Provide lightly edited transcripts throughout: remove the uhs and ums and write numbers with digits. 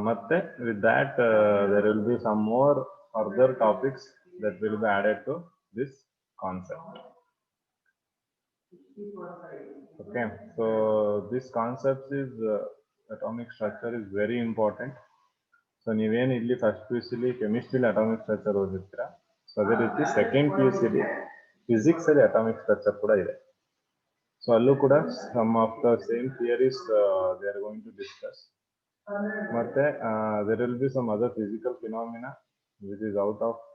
ಮತ್ತೆ with that there will be some more further topics that will be added to this concept. Okay, so this concept is atomic structure is very important. So ನೀವೇನು ಇಲ್ಲಿ first PU ಯು ಸಿಲಿ ಕೆಮಿಸ್ಟ್ರಿಲಿ atomic structure ಓದಿರ್ತೀರಾ, so ಅದೇ ರೀತಿ second PU ಯು ಸಿಲಿ ಫಿಸಿಕ್ಸ್ ಅಲ್ಲಿ ಅಟಾಮಿಕ್ ಸ್ಟ್ರಕ್ಚರ್ ಕೂಡ ಇದೆ. ಸೊ ಅಲ್ಲೂ ಕೂಡ some of the same theories they are going to discuss. ಮತ್ತೆ there will be some other physical phenomena which is out of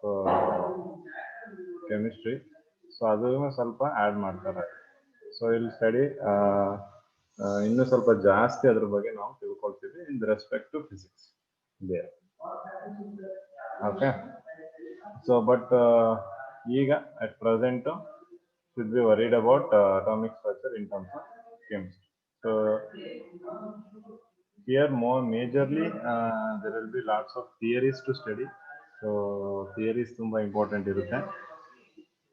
chemistry. So ಅದನ್ನು ಸ್ವಲ್ಪ ಆ್ಯಡ್ ಮಾಡ್ತಾರೆ. ಸೊ ಇಲ್ಲಿ ಸ್ಟಡಿ ಇನ್ನೂ ಸ್ವಲ್ಪ ಜಾಸ್ತಿ ಅದ್ರ ಬಗ್ಗೆ ನಾವು ತಿಳ್ಕೊಳ್ತೀವಿ in respect to physics there. Okay, so but ಈಗ at present should be worried about atomic structure in terms of chemistry. So here more majorly there will be lots of theories to study. So theories ತುಂಬಾ important ಇರುತ್ತೆ.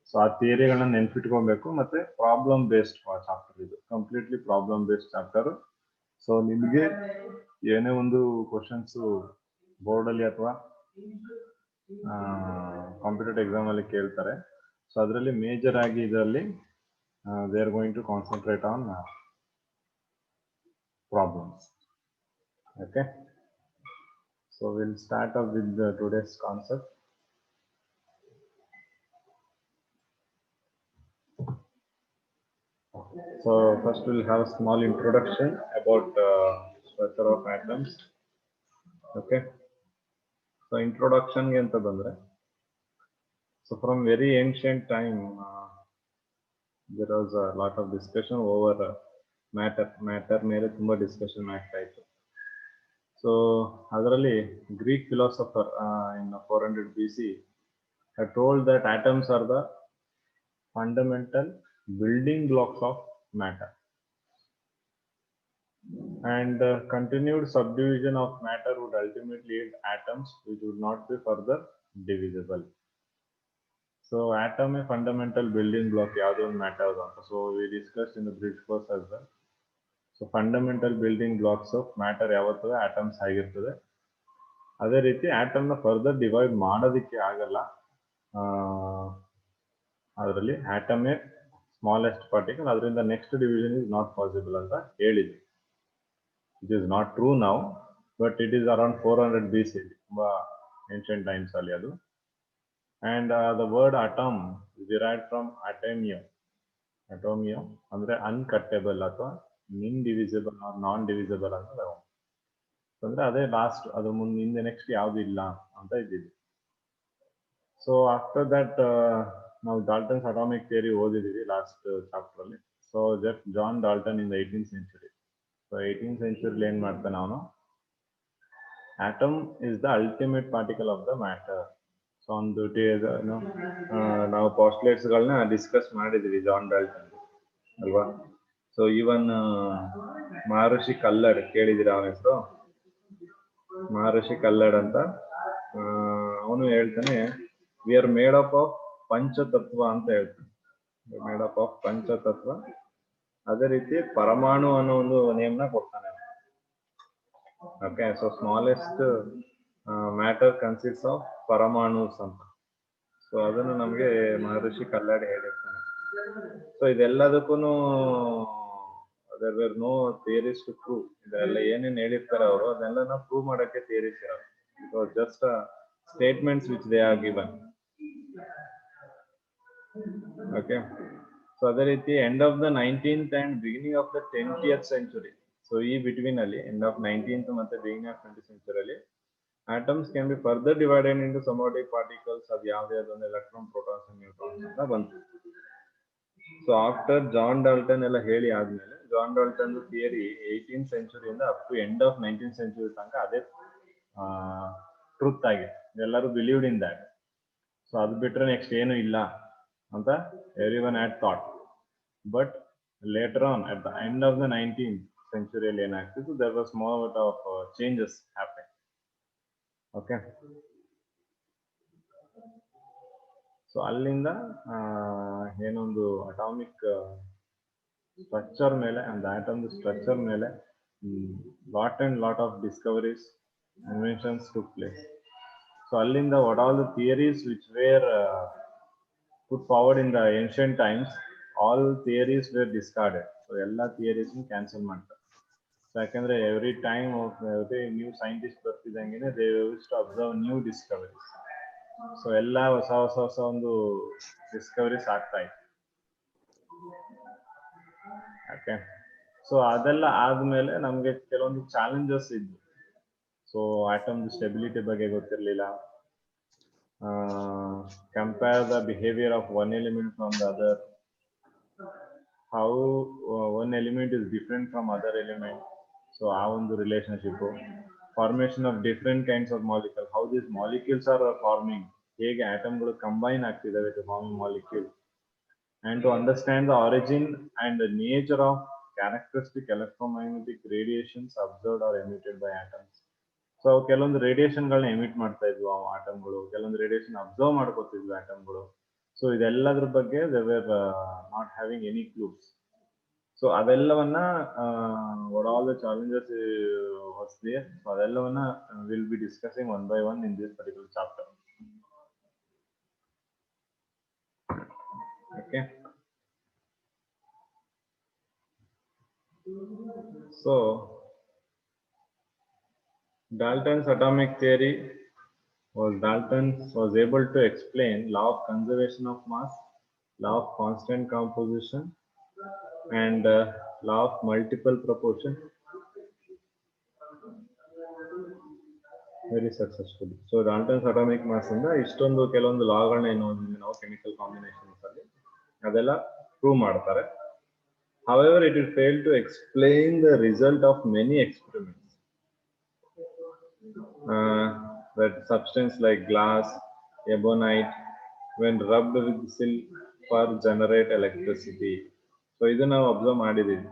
So ಆ ಥಿಯರಿಗಳನ್ನ ನೆನ್ಪಿಟ್ಕೊಬೇಕು. ಮತ್ತೆ problem based chapter ಇದು, completely problem based chapter. So ನಿಮಗೆ ಏನೇ ಒಂದು questions ಬೋರ್ಡಲ್ಲಿ ಅಥವಾ competitive exam ಅಲ್ಲಿ ಕೇಳ್ತಾರೆ, ಸೊ ಅದರಲ್ಲಿ ಮೇಜರ್ ಆಗಿ ಇದರಲ್ಲಿ they are going to concentrate on problems. Okay, so will start up with today's concept. So first we'll have a small introduction about structure of atoms. Okay, so introduction ge anta bandre, so from very ancient time there was a lot of discussion over matter mere tumba discussion ಆಗ್ತಾ ಇತ್ತು. So adralli Greek philosopher in 400 BC had told that atoms are the fundamental building blocks of matter, and continued subdivision of matter would ultimately yield atoms which would not be further divisible. So atom a fundamental building block yadu matter anta. So we discussed in the bridge course as well. So fundamental building blocks of matter yavattu atoms agirtade. ಅದೇ ರೀತಿ atom ನ further divide ಮಾಡೋದಕ್ಕೆ ಆಗಲ್ಲ. ಅದರಲ್ಲಿ atom a smallest particle, ಅದರಿಂದ next division is not possible ಅಂತ ಹೇಳಿದ್ವಿ. It is not true now, but it is around 400 BC, ತುಂಬಾ ಏನ್ಷಿಯಂಟ್ ಟೈಮ್ಸ್ ಅಲ್ಲಿ ಅದು. And the word atom derived from atomium. Atomium ಅಂದ್ರೆ ಅನ್ಕಟ್ಟೆಬಲ್ ಅಥವಾ ಇನ್ಡಿವಿಸಿಬಲ್ ಆರ್ ನಾನ್ divisible ಅಂತ ನಾವು ಅಂದ್ರೆ ಅದೇ ಲಾಸ್ಟ್, ಅದು ಮುಂದೆ ನೆಕ್ಸ್ಟ್ ಯಾವ್ದು ಇಲ್ಲ ಅಂತ ಇದ್ದಿದ್ವಿ. ಸೊ ಆಫ್ಟರ್ ದಟ್ ನಾವು ಡಾಲ್ಟನ್ಸ್ ಅಟಾಮಿಕ್ ಥಿಯರಿ ಓದಿದೀವಿ ಲಾಸ್ಟ್ ಚಾಪ್ಟರ್ ಅಲ್ಲಿ. So just John Dalton in the 18th century. So 18th century ಏನ್ ಮಾಡ್ತಾನೆ ಅವನು, atom is the ultimate particle of the matter. So ಒಂದು ನಾವು ಪಾಸ್ಟ್ಲೇಟ್ಸ್ ಗಳನ್ನ ಡಿಸ್ಕಸ್ ಮಾಡಿದೀವಿ ಜಾನ್ ಡಾಲ್ಟನ್ ಅಲ್ವಾ. ಸೊ ಈವನ್ ಮಹರ್ಷಿ ಕಲ್ಲಡ್ ಕೇಳಿದಿರ ಅವನ ಹೆಸರು, ಮಹರ್ಷಿ ಕಲ್ಲಡ್ ಅಂತ. ಅವನು ಹೇಳ್ತಾನೆ we are made up of ಪಂಚತತ್ವ ಅಂತ ಹೇಳ್ತಾನೆ, ಮೇಡ್ ಅಪ್ ಆಫ್ ಪಂಚತತ್ವ. ಅದೇ ರೀತಿ ಪರಮಾಣು ಅನ್ನೋ ಒಂದು ನೇಮ್ನ ಕೊಡ್ತಾನೆ. Okay, so smallest matter consist of ಪರಮಾಣುಸ್ ಅಂತ. ಸೊ ಅದನ್ನು ನಮ್ಗೆ ಮಹರ್ಷಿ ಕಲ್ಲಡ್ ಹೇಳಿರ್ತಾನೆ. ಸೊ ಇದೆಲ್ಲದಕ್ಕೂ there were no theories to prove. ಇದೆಲ್ಲ ಏನೇನು ಹೇಳಿರ್ತಾರೆ ಅವರು ಅದೆಲ್ಲ ಪ್ರೂವ್ ಮಾಡಕ್ಕೆ ಥಿಯರೀಸ್ ಇರಲ್ಲ. It was just statements which they are given. Okay, so ಅದೇ ರೀತಿ end of the 19th and beginning of the 20th century. So ಈ ಬಿಟ್ವೀನ್ ಅಲ್ಲಿ ಎಂಡ್ ಆಫ್ 19th ಮತ್ತೆ ಬಿಗಿನಿಂಗ್ ಆಫ್ 20th century ಅಲ್ಲಿ atoms can be further divided into subatom particles. ಅದು ಯಾವುದೇ ಅದೊಂದು electron, protons, neutrons ಅಂತ ಬಂತು. ಸೊ ಆಫ್ಟರ್ ಜಾನ್ ಡಾಲ್ಟನ್ ಎಲ್ಲ ಹೇಳಿ ಆದ್ಮೇಲೆ, John Dalton theory 18th century ಇಂದ up to end of 19th century ತನಕ ಅದೇ ಟ್ರೂತ್ ಆಗಿದೆ. ಎಲ್ಲರೂ ಬಿಲೀವ್ಡ್ ಇನ್ ದ್ಯಾಟ್. ಸೊ ಅದು ಬಿಟ್ರೆ ನೆಕ್ಸ್ಟ್ ಏನು ಇಲ್ಲ ಅಂತ everyone had thought. But later on at the end of the 19th century ಅಲ್ಲಿ ಏನಾಗ್ತಿತ್ತು, there was more of changes happen. Okay, so ಅಲ್ಲಿಂದ ಏನೊಂದು ಅಟಾಮಿಕ್ ಸ್ಟ್ರಕ್ಚರ್ ಮೇಲೆ ಅಂಡ್ ಆಟಮ್ ಸ್ಟ್ರಕ್ಚರ್ ಮೇಲೆ lot and lot of discoveries inventions took place. So ಅಲ್ಲಿಂದ what all the theories which were put forward in the ancient times, all theories were discarded. So ಎಲ್ಲ theories cancel ಮಾಡ್ತಾರೆ. So ಯಾಕಂದ್ರೆ every time every new scientist ಬರ್ತಿದ್ದಂಗೆನೆ they used to observe new discoveries. So ಎಲ್ಲ ಹೊಸ ಒಂದು discoveries ಆಗ್ತಾ ಇತ್ತು. Okay, so ಅದೆಲ್ಲ ಆದ್ಮೇಲೆ ನಮ್ಗೆ ಕೆಲವೊಂದು ಚಾಲೆಂಜಸ್ ಇದ್ವು. ಸೊ ಆಟಮ್ ಸ್ಟೆಬಿಲಿಟಿ ಬಗ್ಗೆ ಗೊತ್ತಿರಲಿಲ್ಲ. Compare the behaviour of one element from the other, how one element is different from other element. So ಆ ಒಂದು relationship, formation of different kinds of molecule, how these molecules are forming, ಹೇಗೆ ಆಟಮ್ಗಳು combine ಆಗ್ತಿದ್ದಾವೆ to form molecule, and to understand the origin and the nature of characteristic electromagnetic radiations observed or emitted by atoms. So ಕೆಲವೊಂದು ರೇಡಿಯೇಷನ್ಗಳನ್ನ emit ಮಾಡ್ತಾ ಇದ್ವು ಆಟಮ್ಗಳು, ಕೆಲವೊಂದು radiation observe ಮಾಡ್ಕೋತಿದ್ವು ಆಟಮ್ಗಳು. ಸೊ ಇದೆಲ್ಲದ್ರ ಬಗ್ಗೆ they were not having any clues. ಸೊ ಅದೆಲ್ಲವನ್ನ what all the challenges was there, so ಅದೆಲ್ಲವನ್ನ we'll be discussing one by one in this particular chapter. Okay, so Dalton's atomic theory Dalton was able to explain law of conservation of mass, law of constant composition, and law of multiple proportion very successfully. So Dalton's atomic mass ಇಂದ ಇಷ್ಟೊಂದು ಕೆಲವೊಂದು ಲಾಗಳನ್ನ ಏನು ಓದಿದ್ವಿ ನಾವು chemical combinations ಅಲ್ಲಿ, ಅದೆಲ್ಲ prove ಮಾಡ್ತಾರೆ. However, it will fail to explain the result of many experiments. That substance like glass, ebonite, when rubbed with silver generate electricity. So ಇದನ್ನ ನಾವು ಅಬ್ಸರ್ವ್ ಮಾಡಿದೀವಿ.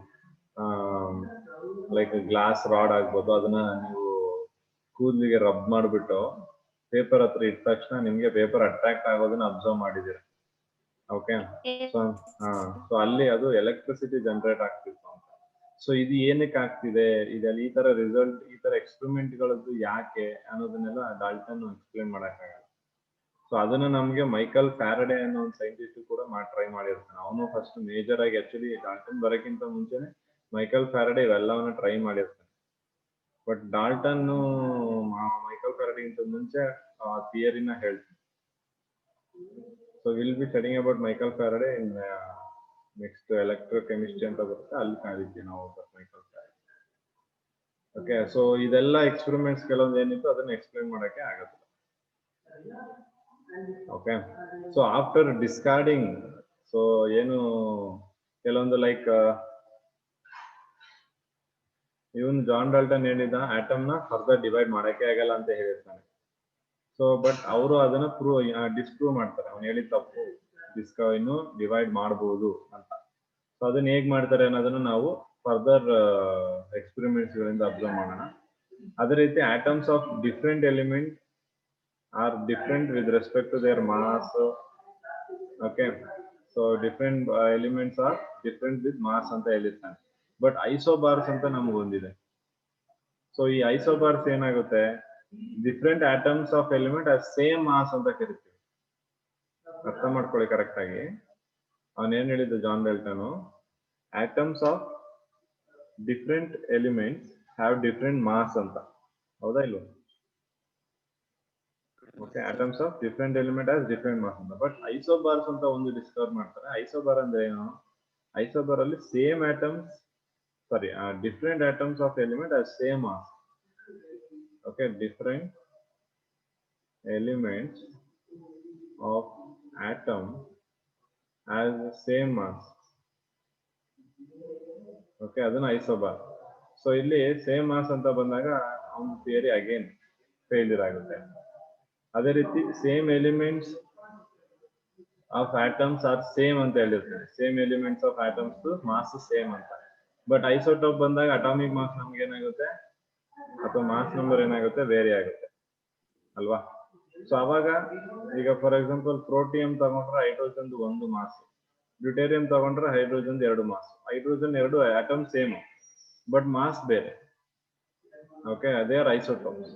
ಲೈಕ್ ಗ್ಲಾಸ್ ರಾಡ್ ಆಗ್ಬೋದು, ಅದನ್ನ ನೀವು ಕೂದಲಿಗೆ ರಬ್ ಮಾಡಿಬಿಟ್ಟು ಪೇಪರ್ ಹತ್ರ ಇಟ್ಟ ತಕ್ಷಣ ನಿಮ್ಗೆ ಪೇಪರ್ ಅಟ್ರಾಕ್ಟ್ ಆಗೋದನ್ನ ಅಬ್ಸರ್ವ್ ಮಾಡಿದೀರಿ. ಓಕೆ, ಸೊ ಅಲ್ಲಿ ಅದು ಎಲೆಕ್ಟ್ರಿಸಿಟಿ ಜನರೇಟ್ ಆಗ್ತಿತ್ತು ಅಂತ. ಸೊ ಇದು ಏನಕ್ಕೆ ಆಗ್ತಿದೆ, ಇದರಲ್ಲಿ ಈ ತರ ರಿಸಲ್ಟ್, ಈ ತರ ಎಕ್ಸ್ಪೆರಿಮೆಂಟ್ ಗಳದ್ದು ಯಾಕೆ ಅನ್ನೋದನ್ನೆಲ್ಲ ಡಾಲ್ಟನ್ ಎಕ್ಸ್ಪ್ಲೇನ್ ಮಾಡಕ್ಕಾಗಲ್ಲ. ಸೊ ಅದನ್ನ ನಮ್ಗೆ ಮೈಕಲ್ ಫ್ಯಾರಡೆ ಅನ್ನೋ ಒಂದು ಸೈಂಟಿಸ್ಟ್ ಕೂಡ ಟ್ರೈ ಮಾಡಿರ್ತಾನೆ. ಅವನು ಫಸ್ಟ್ ಮೇಜರ್ ಆಗಿ, ಆಕ್ಚುಲಿ ಡಾಲ್ಟನ್ ಬರೋಕ್ಕಿಂತ ಮುಂಚೆನೆ ಮೈಕಲ್ ಫ್ಯಾರಡೆ ಇವೆಲ್ಲವನ್ನ ಟ್ರೈ ಮಾಡಿರ್ತಾನೆ. ಬಟ್ ಡಾಲ್ಟನ್ ಮೈಕಲ್ ಫ್ಯಾರಡೆಗಿಂತ ಮುಂಚೆ ಆ ಥಿಯರಿನ ಹೇಳ್ತಾನೆ. So we'll be studying about Michael Faraday in next electrochemistry ಅಂತ ಬರುತ್ತೆ, ಅಲ್ಲಿ ಕಾದಿದ್ವಿ ನಾವು ಮೈಕಲ್ ಫ್ಯಾರಡೆ. ಓಕೆ, ಸೊ ಇದೆಲ್ಲ ಎಕ್ಸ್ಪೆರಿಮೆಂಟ್ಸ್ ಕೆಲವೊಂದು ಏನಿತ್ತು ಅದನ್ನ ಎಕ್ಸ್ಪ್ಲೈನ್ ಮಾಡಕ್ಕೆ ಆಗುತ್ತೆ. Okay, so after discarding, so ಏನು ಕೆಲವೊಂದು ಲೈಕ್ ಇವನ್ ಜಾನ್ ಡಾಲ್ಟನ್ ಹೇಳಿದ ಆಟಮ್ ನ ಫರ್ದರ್ ಡಿವೈಡ್ ಮಾಡಕ್ಕೆ ಆಗಲ್ಲ ಅಂತ ಹೇಳಿರ್ತಾನೆ. ಸೊ ಬಟ್ ಅವರು ಅದನ್ನ ಡಿಸ್ಪ್ರೂವ್ ಮಾಡ್ತಾರೆ, ಅವ್ನು ಹೇಳಿದ ತಪ್ಪು, ಇನ್ನು ಡಿವೈಡ್ ಮಾಡಬಹುದು ಅಂತ. ಸೊ ಅದನ್ನ ಹೇಗ್ ಮಾಡ್ತಾರೆ ಅನ್ನೋದನ್ನ ನಾವು ಫರ್ದರ್ ಎಕ್ಸ್ಪೆರಿಮೆಂಟ್ಸ್ ಗಳಿಂದ ಅಬ್ಸರ್ವ್ ಮಾಡೋಣ. ಅದೇ ರೀತಿ atoms of different element are different with respect to their mass. Okay, so different elements are different with mass ಅಂತ ಹೇಳಿರ್ತಾನೆ. ಬಟ್ ಐಸೋಬಾರ್ಸ್ ಅಂತ ನಮ್ಗೆ ಒಂದಿದೆ. ಸೊ ಈ ಐಸೋಬಾರ್ಸ್ ಏನಾಗುತ್ತೆ, different atoms of element as same mass ಅಂತ ಕರಿತೀವಿ. ಅರ್ಥ ಮಾಡ್ಕೊಳ್ಳಿ ಕರೆಕ್ಟ್ ಆಗಿ. ಅವನೇನ್ ಹೇಳಿದ್ದು John Dalton, atoms of different elements have different mass ಅಂತ. ಹೌದಾ ಇಲ್ವ? Okay, atoms of different element as different mass ಅಂತ. ಬಟ್ ಐಸೋಬಾರ್ಸ್ ಅಂತ ಒಂದು ಡಿಸ್ಕವರ್ ಮಾಡ್ತಾರೆ. ಐಸೋಬಾರ್ ಅಂದ್ರೆ ಏನು? ಐಸೋಬಾರ್ ಅಲ್ಲಿ same atoms, sorry, different atoms of element as same mass. Okay, different elements of atom has the same mass. Okay, ಅದನ್ನ isobar. So ಇಲ್ಲಿ same mass ಅಂತ ಬಂದಾಗ ಅವನ ಥಿಯರಿ ಅಗೇನ್ ಫೇಲ್ಯೂರ್ ಆಗುತ್ತೆ. ಅದೇ ರೀತಿ same elements of atoms are same ಅಂತ ಹೇಳಿರ್ತಾರೆ. Same elements of atoms mass same ಅಂತ. ಬಟ್ ಐಸೋಟೋಪ್ ಬಂದಾಗ ಅಟಾಮಿಕ್ ಮಾಸ್ ನಮ್ಗೆ ಏನಾಗುತ್ತೆ, ಅಥವಾ ಮಾಸ್ ನಂಬರ್ ಏನಾಗುತ್ತೆ, ವೇರಿ ಆಗುತ್ತೆ ಅಲ್ವಾ? ಸೊ ಅವಾಗ ಈಗ ಫಾರ್ ಎಕ್ಸಾಂಪಲ್ ಪ್ರೋಟಿಯಂ ತಗೊಂಡ್ರೆ ಹೈಡ್ರೋಜನ್ ಒಂದು ಮಾಸ್, ಡ್ಯೂಟೇರಿಯಂ ತಗೊಂಡ್ರೆ hydrogen 2 mass. Hydrogen 2 atom same but mass ಬೇರೆ. Okay, they are isotopes.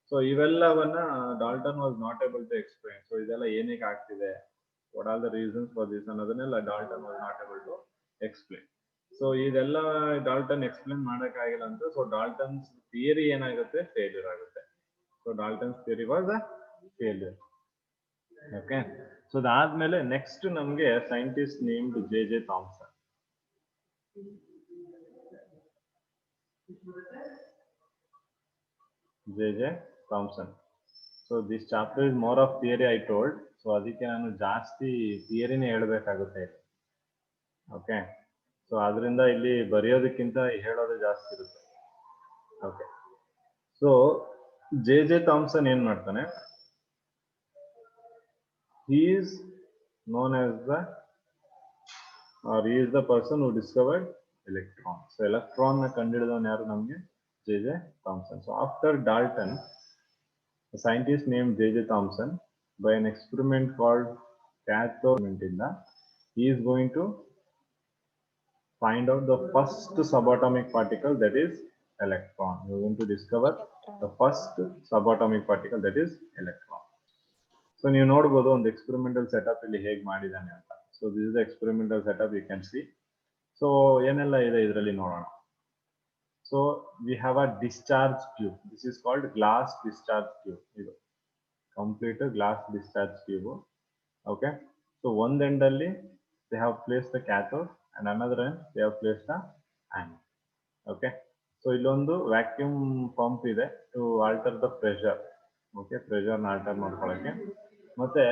So ಇವೆಲ್ಲವನ್ನ Dalton was not able to explain. So ಇದೆಲ್ಲ ಏನಕ್ಕೆ ಆಗ್ತಿದೆ, what are the reasons for this ಅನ್ನೋದನ್ನೆಲ್ಲ Dalton was not able to explain. So ಇದೆಲ್ಲ Dalton explain ಮಾಡಕ್ಕಾಗಿಲ್ಲ ಅಂತ, so Dalton's theory ಏನಾಗುತ್ತೆ, failure ಆಗುತ್ತೆ. So Dalton's theory was a failure. Okay, so ಅದಾದ್ಮೇಲೆ next ನಮ್ಗೆ scientist named J.J. Thomson. J.J. Thomson. So this chapter is more of theory I told. So ಅದಕ್ಕೆ ನಾನು ಜಾಸ್ತಿ ಥಿಯರಿನೇ ಹೇಳಬೇಕಾಗುತ್ತೆ. Okay, so ಅದರಿಂದ ಇಲ್ಲಿ ಬರೆಯೋದಕ್ಕಿಂತ ಹೇಳೋದು ಜಾಸ್ತಿ ಇರುತ್ತೆ. Okay, so J.J. Thomson ಏನ್ ಮಾಡ್ತಾನೆ, he is known as he is the person who discovered electron. So electron ನ ಕಂಡುಹಿಡಿದವನು ಯಾರು ನಮಗೆ, J.J. Thomson. So after Dalton, a scientist named J.J. Thomson, by an experiment called cathode experiment, he is going to find out the first subatomic particle, that is electron. He is going to discover the first subatomic particle, that is electron. So ನೀವು ನೋಡಬಹುದು ಒಂದು experimental setup ಇಲ್ಲಿ ಹೇಗೆ ಮಾಡಿದಾನೆ ಅಂತ. So this is the experimental setup, you can see. So ಏನೆಲ್ಲ ಇದೆ ಇದರಲ್ಲಿ ನೋಡೋಣ. So we have a discharge tube. This is called glass discharge tube. ಇದು complete glass discharge tube. Okay, so one end alli they have placed the cathode and another end they have placed the anode. Okay, so illondu vacuum pump ide to alter the pressure. Okay, pressure na alter ಮಾಡ್ಕೊಳ್ಳೋಕೆ. ಮತ್ತೆ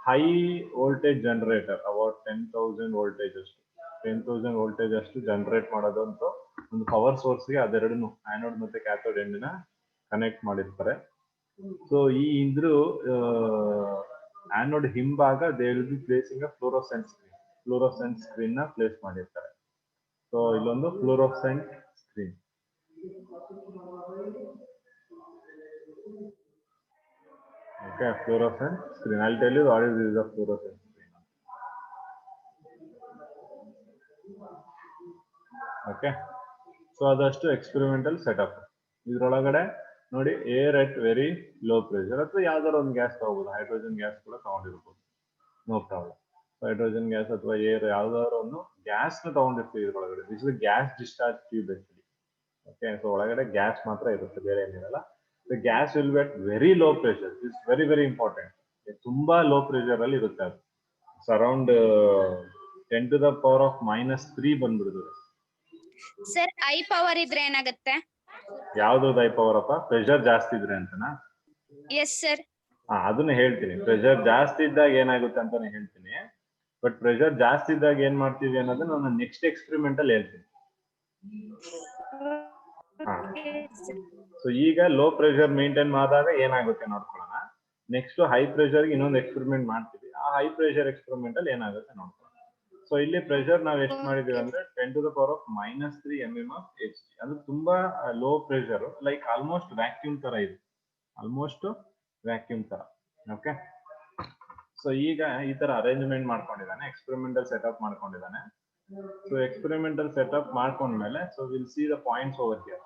high voltage generator, about 10,000 voltage ಅಷ್ಟು 10,000 voltage ಅಷ್ಟು generate ಮಾಡೋದಂತ ಒಂದು power source ಗೆ ಅದೆರಡನ್ನು anode ಮತ್ತೆ cathode end ನ connect ಮಾಡಿರ್ತಾರೆ. ಸೊ ಈ ಇದ್ರು ಆನೋಡ್ ಹಿಂಭಾಗ they will be placing a fluorescent screen ನ ಪ್ಲೇಸ್ ಮಾಡಿರ್ತಾರೆ. ಸೊ ಇಲ್ಲೊಂದು fluorescent screen. Okay, fluorescent screen. I'll tell you what is this a fluorescent screen. Okay, so ಅದಷ್ಟು ಎಕ್ಸ್ಪೆರಿಮೆಂಟಲ್ ಸೆಟಪ್. ಇದ್ರೊಳಗಡೆ ನೋಡಿ air at very low pressure, ಅಥವಾ ಯಾವ್ದಾರ ಒಂದು gas ತಗೋಬಹುದು, ಹೈಡ್ರೋಜನ್ ಗ್ಯಾಸ್ ಕೂಡ ತಗೊಂಡಿರ್ಬೋದು, ನೋ ಪ್ರಾಬ್ಲಮ್. ಹೈಡ್ರೋಜನ್ ಗ್ಯಾಸ್ ಅಥವಾ ಏರ್ ಯಾವ್ದಾದ್ರು ಒಂದು ಗ್ಯಾಸ್ ನ ತಗೊಂಡಿರ್ತೀವಿ ಇದ್ರೊಳಗಡೆ. This is gas discharge tube actually. Okay, so ಒಳಗಡೆ ಗ್ಯಾಸ್ ಮಾತ್ರ ಇರುತ್ತೆ, ಬೇರೆ ಏನಿರಲ್ಲ. The gas will be at very low pressure. It's very very important. ತುಂಬಾ ಲೋ ಪ್ರೆಷರ್ ಅಲ್ಲಿ ಇರುತ್ತೆ ಅದು. Around 10 to the power of -3 ಬಂದ್ಬಿಡುತ್ತೆ. ಸರ್ ಐ ಪವರ್ ಇದ್ರೆ ಏನಾಗುತ್ತೆ? ಯಾವ್ದು ಐ ಪವರ್ ಅಪ್ಪ? ಪ್ರೆಷರ್ ಜಾಸ್ತಿ ಇದ್ರೆ ಅಂತನಾ? Yes sir. ಅದನ್ನ ಹೇಳ್ತೀನಿ. ಪ್ರೆಷರ್ ಜಾಸ್ತಿ ಇದ್ದಾಗ ಏನಾಗುತ್ತೆ ಅಂತಾನೆ ಹೇಳ್ತೀನಿ. ಬಟ್ ಪ್ರೆಷರ್ ಜಾಸ್ತಿ ಇದ್ದಾಗ ಏನ್ ಮಾಡ್ತೀವಿ ಅನ್ನೋದನ್ನ ನಾನು ನೆಕ್ಸ್ಟ್ ಎಕ್ಸ್ಪೆರಿಮೆಂಟ್ ಅಲ್ಲಿ ಹೇಳ್ತೀನಿ. ಸೊ ಈಗ ಲೋ ಪ್ರೆಷರ್ ಮೇಂಟೈನ್ ಮಾಡಿದಾಗ ಏನಾಗುತ್ತೆ ನೋಡ್ಕೊಳ್ಳೋಣ. ನೆಕ್ಸ್ಟ್ ಹೈ ಪ್ರೆಷರ್ ಇನ್ನೊಂದು ಎಕ್ಸ್ಪೆರಿಮೆಂಟ್ ಮಾಡ್ತೀವಿ. ಆ ಹೈ ಪ್ರೆಷರ್ ಎಕ್ಸ್ಪೆರಿಮೆಂಟ್ ಅಲ್ಲಿ ಏನಾಗುತ್ತೆ ನೋಡ್ಕೊಳ್ಳೋಣ. ಸೊ ಇಲ್ಲಿ ಪ್ರೆಷರ್ ನಾವ್ ಎಷ್ಟು ಮಾಡಿದೀವಿ ಅಂದ್ರೆ 10 to the power of -3 mm of Hg. ಅದು ತುಂಬಾ low pressure, like almost vacuum ತರ ಇದೆ, ಆಲ್ಮೋಸ್ಟ್ ವ್ಯಾಕ್ಯೂಮ್ ತರ. ಓಕೆ, ಸೊ ಈಗ ಈ ತರ ಅರೇಂಜ್ಮೆಂಟ್ ಮಾಡ್ಕೊಂಡಿದ್ದಾನೆ, ಎಕ್ಸ್ಪೆರಿಮೆಂಟಲ್ ಸೆಟಪ್ ಮಾಡ್ಕೊಂಡಿದ್ದಾನೆ. ಸೊ ಎಕ್ಸ್ಪೆರಿಮೆಂಟಲ್ ಸೆಟಪ್ ಮಾಡ್ಕೊಂಡ್ಮೇಲೆ so will see the points over here.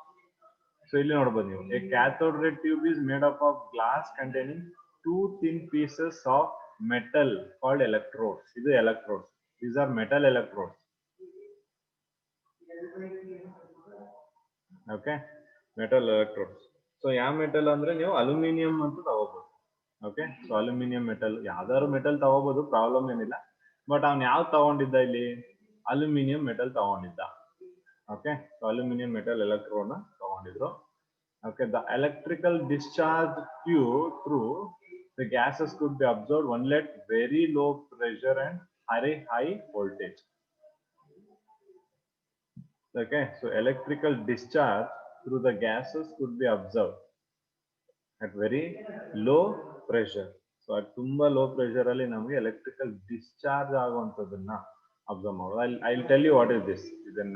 So ಇಲ್ಲಿ ನೋಡಬಹುದು ನೀವು, a cathode ray tube is made up of glass containing 2 thin pieces of metal called electrodes. ಇದು electrodes. These are metal electrodes. Okay, metal electrodes. So ಯಾವ metal ಅಂದ್ರೆ ನೀವು aluminium ಅಂತ ತಗೋಬಹುದು. Okay, so aluminium metal, ಯಾವ್ದಾದ್ರು metal ತಗೋಬಹುದು, problem ಏನಿಲ್ಲ. But ಅವ್ನು ಯಾವ ತಗೊಂಡಿದ್ದ ಇಲ್ಲಿ? ಅಲ್ಯೂಮಿನಿಯಂ ಮೆಟಲ್ ತಗೊಂಡಿದ್ದ. Okay, so aluminium metal electrode ನ ತಗೊಂಡಿದ್ರು. Okay, the electrical discharge tube through the gases could be absorbed only at very low pressure and very high voltage. Okay, so electrical discharge through the gases could be observed at very low pressure. So at tumba low pressure alli namage electrical discharge aguvanthadನ್ನ observe ಮಾಡೋದು. I'll tell you what is this. Then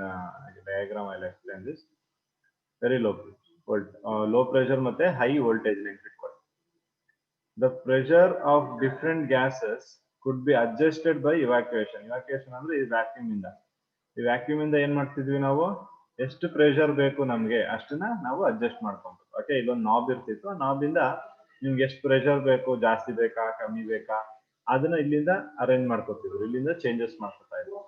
diagram I'll explain this. Very low pressure ಮತ್ತೆ high voltage ನೆನ್ಪಿಟ್ಕೊಳ್ಳಿ. The pressure of different gases could be adjusted by evacuation. Evacuation ಅಂದ್ರೆ ಈ vacuum ಇಂದ. ಈ vacuum ಇಂದ ಏನ್ ಮಾಡ್ತಿದ್ವಿ ನಾವು? ಎಷ್ಟು ಪ್ರೆಷರ್ ಬೇಕು ನಮ್ಗೆ ಅಷ್ಟನ್ನ ನಾವು ಅಡ್ಜಸ್ಟ್ ಮಾಡ್ಕೊಬೇಕು. ಓಕೆ, ಇಲ್ಲೊಂದು ನಾಬ್ ಇರ್ತಿತ್ತು, ಆ ನಾಬ್ ಇಂದ ನಿಮ್ಗೆ ಎಷ್ಟು ಪ್ರೆಷರ್ ಬೇಕು, ಜಾಸ್ತಿ ಬೇಕಾ ಕಮ್ಮಿ ಬೇಕಾ ಅದನ್ನ ಇಲ್ಲಿಂದ ಅರೇಂಜ್ ಮಾಡ್ಕೊತಿದ್ರು, ಇಲ್ಲಿಂದ ಚೇಂಜಸ್ ಮಾಡ್ಕೊತಾ ಇದ್ರು.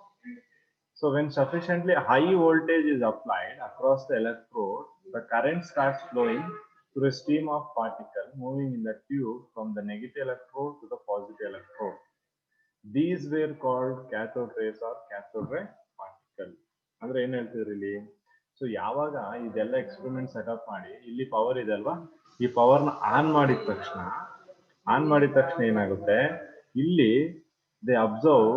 So when sufficiently high voltage is applied across the electrode, the current starts flowing through a stream of particles moving in the tube from the negative electrode to the positive electrode. These were called cathode rays or cathode ray particles. ಅಂದ್ರೆ ಏನ್ ಹೇಳ್ತಿದ್ರಿ ಇಲ್ಲಿ? So ಯಾವಾಗ ಇದೆಲ್ಲ experiment setup ಮಾಡಿ ಇಲ್ಲಿ power ಇದೆ ಅಲ್ವಾ, ಈ ಪವರ್ ನ ಆನ್ ಮಾಡಿದ ತಕ್ಷಣ ಏನಾಗುತ್ತೆ, ಇಲ್ಲಿ they observe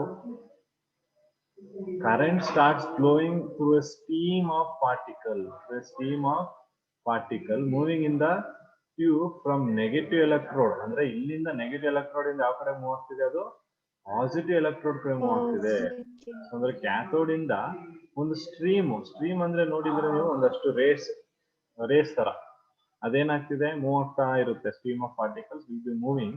current starts flowing through a stream of particle moving in the tube from negative electrode. ಅಂದ್ರೆ ಇಲ್ಲಿಂದ ನೆಗೆಟಿವ್ ಎಲೆಕ್ಟ್ರೋಡ್ ಇಂದ ಯಾವ ಕಡೆ ಮೂವ್ ಆಗ್ತಿದೆ, ಅದು ಪಾಸಿಟಿವ್ ಎಲೆಕ್ಟ್ರೋಡ್ ಕಡೆ ಮೂವ್ ಆಗ್ತಿದೆ. ಅಂದ್ರೆ ಕ್ಯಾಥೋಡ್ ಇಂದ ಒಂದು ಸ್ಟ್ರೀಮ್ ಅಂದ್ರೆ ನೋಡಿದ್ರೆ ನೀವು ಒಂದಷ್ಟು ರೇಸ್ ತರ ಅದೇನಾಗ್ತಿದೆ, ಮೂವ್ ಆಗ್ತಾ ಇರುತ್ತೆ. Stream of particles will be moving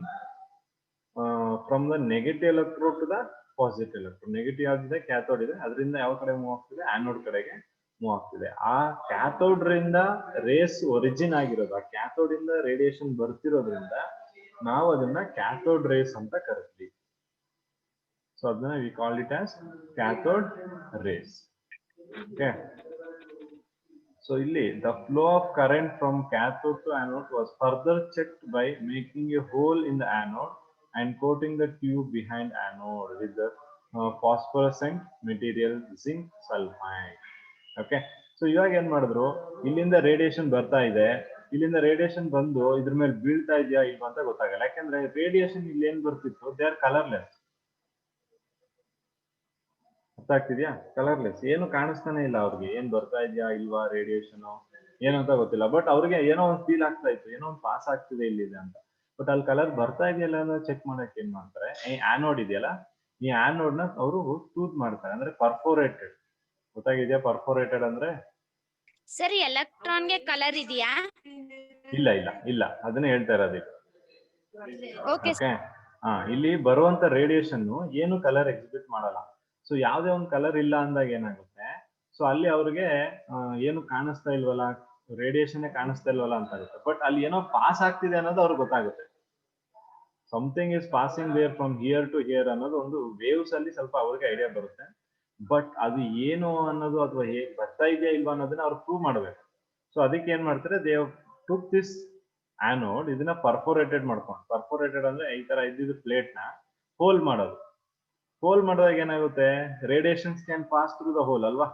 from the negative electrode to the positive electrode. Negative ಆಗಿದೆ, ಕ್ಯಾಥೋಡ್ ಇದೆ, ಅದರಿಂದ ಯಾವ ಕಡೆ ಮೂವ್ ಆಗ್ತಿದೆ, ಆನೋಡ್ ಕಡೆಗೆ ಮೂವ್ ಆಗ್ತಿದೆ. ಆ ಕ್ಯಾಥೋಡ್ ರಿಂದ ರೇಸ್ ಒರಿಜಿನ್ ಆಗಿರೋದು, ಆ ಕ್ಯಾಥೋಡ್ ಇಂದ ರೇಡಿಯೇಷನ್ ಬರ್ತಿರೋದ್ರಿಂದ ನಾವು ಅದನ್ನ ಕ್ಯಾಥೋಡ್ ರೇಸ್ ಅಂತ ಕರಿತೀವಿ. ಸೊ ಅದನ್ನ we call it as cathode rays. Okay, so ಇಲ್ಲಿ the flow of current from cathode to anode was further checked by making a hole in the anode and coating the tube behind anode with the phosphorescent material zinc sulfide. Okay, so ಇವಾಗ ಏನ್ ಮಾಡಿದ್ರು, ಇಲ್ಲಿಂದ radiation ಬರ್ತಾ ಇದೆ, ಇಲ್ಲಿಂದ radiation ಬಂದು ಇದ್ರ ಮೇಲೆ ಬೀಳ್ತಾ ಇದೆಯಾ ಇಲ್ವಾ ಅಂತ ಗೊತ್ತಾಗಲ್ಲ. ಯಾಕಂದ್ರೆ ರೇಡಿಯೇಷನ್ ಇಲ್ಲಿ ಏನ್ ಬರ್ತಿತ್ತು, ದೇ ಆರ್ ಕಲರ್ಲೆಸ್. ಅರ್ಥ ಆಗ್ತಿದ್ಯಾ? ಕಲರ್ಲೆಸ್, ಏನು ಕಾಣಿಸ್ತಾನೆ ಇಲ್ಲ ಅವ್ರಿಗೆ, ಏನ್ ಬರ್ತಾ ಇದೆಯಾ ಇಲ್ವಾ ರೇಡಿಯೇಷನ್ ಏನಂತ ಗೊತ್ತಿಲ್ಲ. ಬಟ್ ಅವ್ರಿಗೆ ಏನೋ ಒಂದು ಫೀಲ್ ಆಗ್ತಾ ಇತ್ತು, ಏನೋ ಒಂದು ಪಾಸ್ ಆಗ್ತಿದೆ ಇಲ್ಲಿದೆ ಅಂತ. ಬಟ್ ಅಲ್ಲಿ ಕಲರ್ ಬರ್ತಾ ಇದೆಯಲ್ಲ ಅನ್ನೋ ಚೆಕ್ ಮಾಡಕ್ ಏನ್ ಮಾಡ್ತಾರೆ, ಈ ಆನೋಡ್ ಇದೆಯಲ್ಲ, ಈ ಆನೋಡ್ ನ ಅವರು ಟೂತ್ ಮಾಡ್ತಾರೆ, ಅಂದ್ರೆ ಪರ್ಫೋರೇಟೆಡ್. ಗೊತ್ತಾಗಿದ್ಯಾ ಪರ್ಫೋರೇಟೆಡ್ ಅಂದ್ರೆ? ಸರ್ ಎಲೆಕ್ಟ್ರಾನ್ಗೆ ಕಲರ್ ಇದೆಯಾ? ಇಲ್ಲ ಅದನ್ನ ಹೇಳ್ತಾ ಇರೋದು. ಓಕೆ ಓಕೆ, ಇಲ್ಲಿ ಬರುವಂತ ರೇಡಿಯೇಷನ್ ಏನು ಕಲರ್ ಎಕ್ಸಿಬಿಟ್ ಮಾಡಲ್ಲ. ಸೊ ಯಾವ್ದೇ ಒಂದು ಕಲರ್ ಇಲ್ಲ ಅಂದಾಗ ಏನಾಗುತ್ತೆ, ಸೊ ಅಲ್ಲಿ ಅವ್ರಿಗೆ ಏನು ಕಾಣಿಸ್ತಾ ಇಲ್ವಲ್ಲ, ರೇಡಿಯೇಷನ್ ಕಾಣಿಸ್ತಾ ಇಲ್ವಲ್ಲ ಅಂತ ಆಗುತ್ತೆ. ಬಟ್ ಅಲ್ಲಿ ಏನೋ ಪಾಸ್ ಆಗ್ತಿದೆ ಅನ್ನೋದು ಅವ್ರಿಗೆ ಗೊತ್ತಾಗುತ್ತೆ. Something is passing there from here to here ಅನ್ನೋದು ಒಂದು ವೇವ್ಸ್ ಅಲ್ಲಿ ಸ್ವಲ್ಪ ಅವ್ರಿಗೆ ಐಡಿಯಾ ಬರುತ್ತೆ. ಬಟ್ ಅದು ಏನು ಅನ್ನೋದು ಅಥವಾ ಹೇಗೆ ಬರ್ತಾ ಇದೆಯಾ ಇಲ್ವಾ ಅನ್ನೋದನ್ನ ಅವ್ರು ಪ್ರೂವ್ ಮಾಡ್ಬೇಕು. ಸೊ ಅದಕ್ಕೆ ಏನ್ ಮಾಡ್ತಾರೆ, ದೇ ಟುಕ್ ದಿಸ್ ಆನೋಡ್, ಇದನ್ನ ಪರ್ಫೋರೇಟೆಡ್ ಮಾಡ್ಕೊಂಡು, ಪರ್ಫೋರೇಟೆಡ್ ಅಂದ್ರೆ ಈ ತರ ಇದ್ದಿದ್ದು ಪ್ಲೇಟ್ ನ ಹೋಲ್ ಮಾಡೋದು. ಹೋಲ್ ಮಾಡಿದಾಗ ಏನಾಗುತ್ತೆ, radiations can pass through the whole ಅಲ್ವಾ,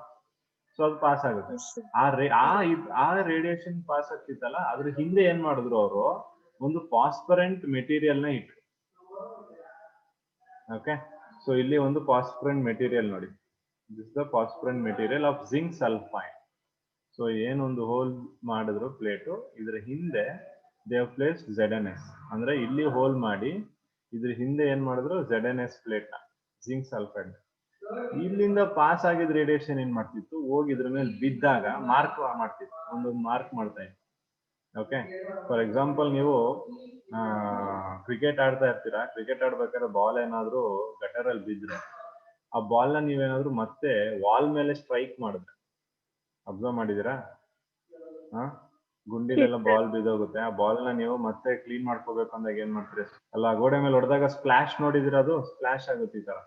ಸೊ ಅದು ಪಾಸ್ ಆಗುತ್ತೆ. ಆ ರೇಡಿಯೇಷನ್ ಪಾಸ್ ಆಗ್ತಿತ್ತಲ್ಲ, ಅದ್ರ ಹಿಂದೆ ಏನ್ ಮಾಡಿದ್ರು ಅವರು, ಒಂದು ಫಾಸ್ಫರೆಂಟ್ ಮೆಟೀರಿಯಲ್ ನ ಇಟ್ರು. ಓಕೆ, ಸೊ ಇಲ್ಲಿ ಒಂದು ಫಾಸ್ಫರೆಂಟ್ ಮೆಟೀರಿಯಲ್ ನೋಡಿ, this the phosphorescent material of zinc sulphide. So ಏನೊಂದು ಹೋಲ್ ಮಾಡಿದ್ರು ಪ್ಲೇಟು, ಇದ್ರ ಹಿಂದೆ ದೇ ಹ್ಯಾವ್ ಪ್ಲೇಸ್ಡ್ ZnS, ಅಂದ್ರೆ ಇಲ್ಲಿ ಹೋಲ್ ಮಾಡಿ ಇದ್ರ ಹಿಂದೆ ಏನ್ ಮಾಡಿದ್ರು, ZnS ಪ್ಲೇಟ್ ನ ಜಿಂಕ್ ಸಲ್ಫೈಡ್. ಇಲ್ಲಿಂದ ಪಾಸ್ ಆಗಿದ್ ರೇಡಿಯೇಷನ್ ಏನ್ ಮಾಡ್ತಿತ್ತು, ಹೋಗಿ ಇದ್ರ ಮೇಲೆ ಬಿದ್ದಾಗ ಮಾರ್ಕ್ ಮಾಡ್ತಿತ್ತು, ಒಂದೊಂದು ಮಾರ್ಕ್ ಮಾಡ್ತಾ ಇತ್ತು. ಓಕೆ, ಫಾರ್ ಎಕ್ಸಾಂಪಲ್ ನೀವು ಕ್ರಿಕೆಟ್ ಆಡ್ತಾ ಇರ್ತೀರಾ, ಕ್ರಿಕೆಟ್ ಆಡ್ಬೇಕಾದ್ರೆ ಬಾಲ್ ಏನಾದ್ರು ಗಟರಲ್ಲಿ ಬಿದ್ರೆ, ಆ ಬಾಲ್ ನ ನೀವೇನಾದ್ರು ಮತ್ತೆ ವಾಲ್ ಮೇಲೆ ಸ್ಟ್ರೈಕ್ ಮಾಡಿದ್ರೆ, ಅಬ್ಸರ್ವ್ ಮಾಡಿದೀರಾ? ಗುಂಡಿಲೆಲ್ಲ ಬಾಲ್ ಬಿದ್ದೋಗುತ್ತೆ, ಆ ಬಾಲ್ ನ ನೀವು ಮತ್ತೆ ಕ್ಲೀನ್ ಮಾಡ್ಕೋಬೇಕು ಅಂದಾಗ ಏನ್ ಮಾಡ್ತೀರಿ, ಅಲ್ಲ ಗೋಡೆ ಮೇಲೆ ಹೊಡೆದಾಗ ಸ್ಪ್ಲಾಶ್ ನೋಡಿದಿರ, ಅದು ಸ್ಪ್ಲಾಶ್ ಆಗುತ್ತೆ ಈ ತರ.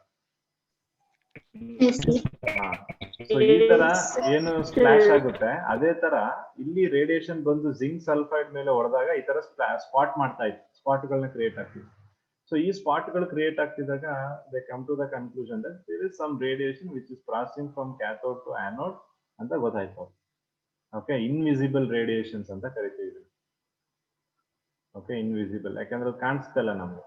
ಸೊ ಈ ತರ ಏನು ಸ್ಪ್ಲಾಶ್ ಆಗುತ್ತೆ, ಅದೇ ತರ ಇಲ್ಲಿ ರೇಡಿಯೇಷನ್ ಬಂದು ಜಿಂಕ್ ಸಲ್ಫೈಡ್ ಮೇಲೆ ಹೊಡೆದಾಗ ಈ ತರ ಸ್ಪಾಟ್ ಮಾಡ್ತಾ ಇತ್ತು, ಸ್ಪಾಟ್ ಗಳನ್ನ ಕ್ರಿಯೇಟ್ ಆಗ್ತಿತ್ತು. ಸೊ ಈ ಸ್ಪಾಟ್ ಗಳು ಕ್ರಿಯೇಟ್ ಆಗ್ತಿದ್ದಾಗ they come to the conclusion that there is some radiation which is passing from cathode to anode ಅಂತ ಗೊತ್ತಾಯ್ತು. ಓಕೆ, ಇನ್ವಿಸಿಬಲ್ ರೇಡಿಯೇಷನ್ಸ್ ಅಂತ ಕರಿತೀವಿ. ಓಕೆ, ಇನ್ವಿಸಿಬಲ್ ಯಾಕಂದ್ರೆ ಅದು ಕಾಣಿಸ್ತಲ್ಲ ನಮ್ಗೆ.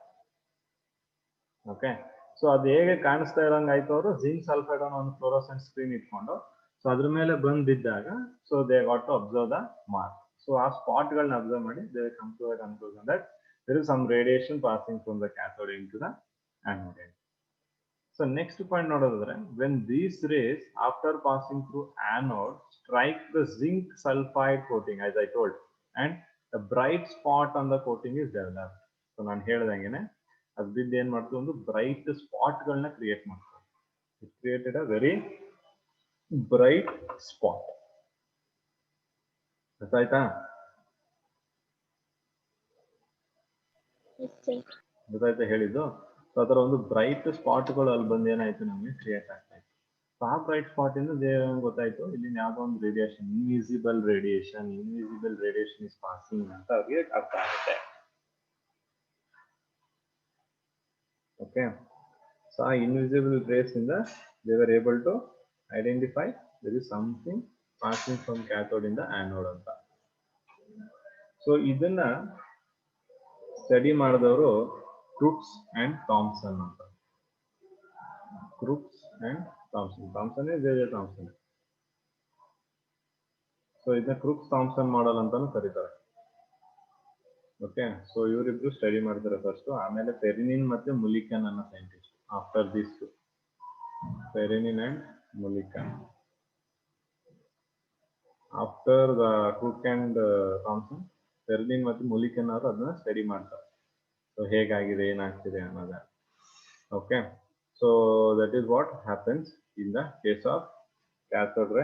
ಓಕೆ, ಸೊ ಅದು ಹೇಗೆ ಕಾಣಿಸ್ತಾ ಇರೋಂಗ್ ಆಯ್ತು, ಅವರು ಜಿಂಕ್ ಸಲ್ಫೈಡ್ ಅನ್ನೋ ಒಂದು ಫ್ಲೋರೋಸೆಂಟ್ ಸ್ಕ್ರೀನ್ ಇಟ್ಕೊಂಡು, ಸೊ ಅದ್ರ ಮೇಲೆ ಬಂದ್ ಬಿದ್ದಾಗ so they got to observe the mark. So ಆ ಸ್ಪಾಟ್ ಗಳನ್ನ ಅಬ್ಸರ್ವ್ ಮಾಡಿ they come to the conclusion that there is some radiation passing from the cathode into the anode. So next point ನೋಡೋದಾದ್ರೆ, when these rays after passing through anode strike the zinc sulphide coating as I told, and a bright spot on the coating is developed. So ನಾನು ಹೇಳ್ದಂಗೆನೆ ಅದು ಬಿದ್ದು ಏನ್ ಮಾಡ್ತು, ಒಂದು bright spot ಗಳನ್ನ create ಮಾಡ್ತಾರೆ. It created a very bright spot. ಗೊತ್ತಾಯ್ತಾ? ಗೊತ್ತಾಯ್ತಾ ಹೇಳಿದ್ದು? ಸೊ ಅದರ ಒಂದು ಬ್ರೈಟ್ ಸ್ಪಾಟ್ಗಳು ಅಲ್ಲಿ ಬಂದು ಏನಾಯ್ತು ನಮಗೆ ಕ್ರಿಯೇಟ್ ಆಗ್ತಾ ಇತ್ತು. ಸೊ ಆ ಬ್ರೈಟ್ ಸ್ಪಾಟ್ ಇಂದ ಗೊತ್ತಾಯ್ತು ಇಲ್ಲಿ ಯಾವುದೋ ಒಂದು radiation, invisible radiation is passing ಅಂತ ಅವ್ರಿಗೆ ಅರ್ಥ ಆಗುತ್ತೆ. ಓಕೆ, ಸೊ ಆ ಇನ್ವಿಸಿಬಲ್ ರೇಸ್ ಇಂದ they were able to identify there is something passing from cathode ಇಂದ ಆನೋಡ್ ಅಂತ. ಸೊ ಇದನ್ನ ಸ್ಟಡಿ ಮಾಡಿದವರು ಕ್ರೂಕ್ಸ್ ಅಂಡ್ ಥಾಮ್ಸನ್ ಅಂತ. Crookes and Thomson J Thomson. So ಇದನ್ನ ಕ್ರೂಕ್ಸ್ ಥಾಮ್ಸನ್ ಮಾಡೆಲ್ ಅಂತಾನು ಕರೀತಾರೆ. ಓಕೆ, ಸೊ ಇವರಿಬ್ರು ಸ್ಟಡಿ ಮಾಡ್ತಾರೆ ಫಸ್ಟ್. ಆಮೇಲೆ ಪೆರಿನಿನ್ ಮತ್ತೆ ಮುಲಿಕನ್ ಅನ್ನೋ scientist after this. Perrin and ಮುಲಿಕನ್ after the Crookes and Thomson, Perrin ಮತ್ತೆ ಮುಲಿಕನ್ ಅವರು ಅದನ್ನ ಸ್ಟಡಿ ಮಾಡ್ತಾರೆ. ಸೊ ಹೇಗಾಗಿದೆ, ಏನಾಗ್ತಿದೆ ಅನ್ನೋದ. Okay, so that is what happens in the case of cathode ರೇ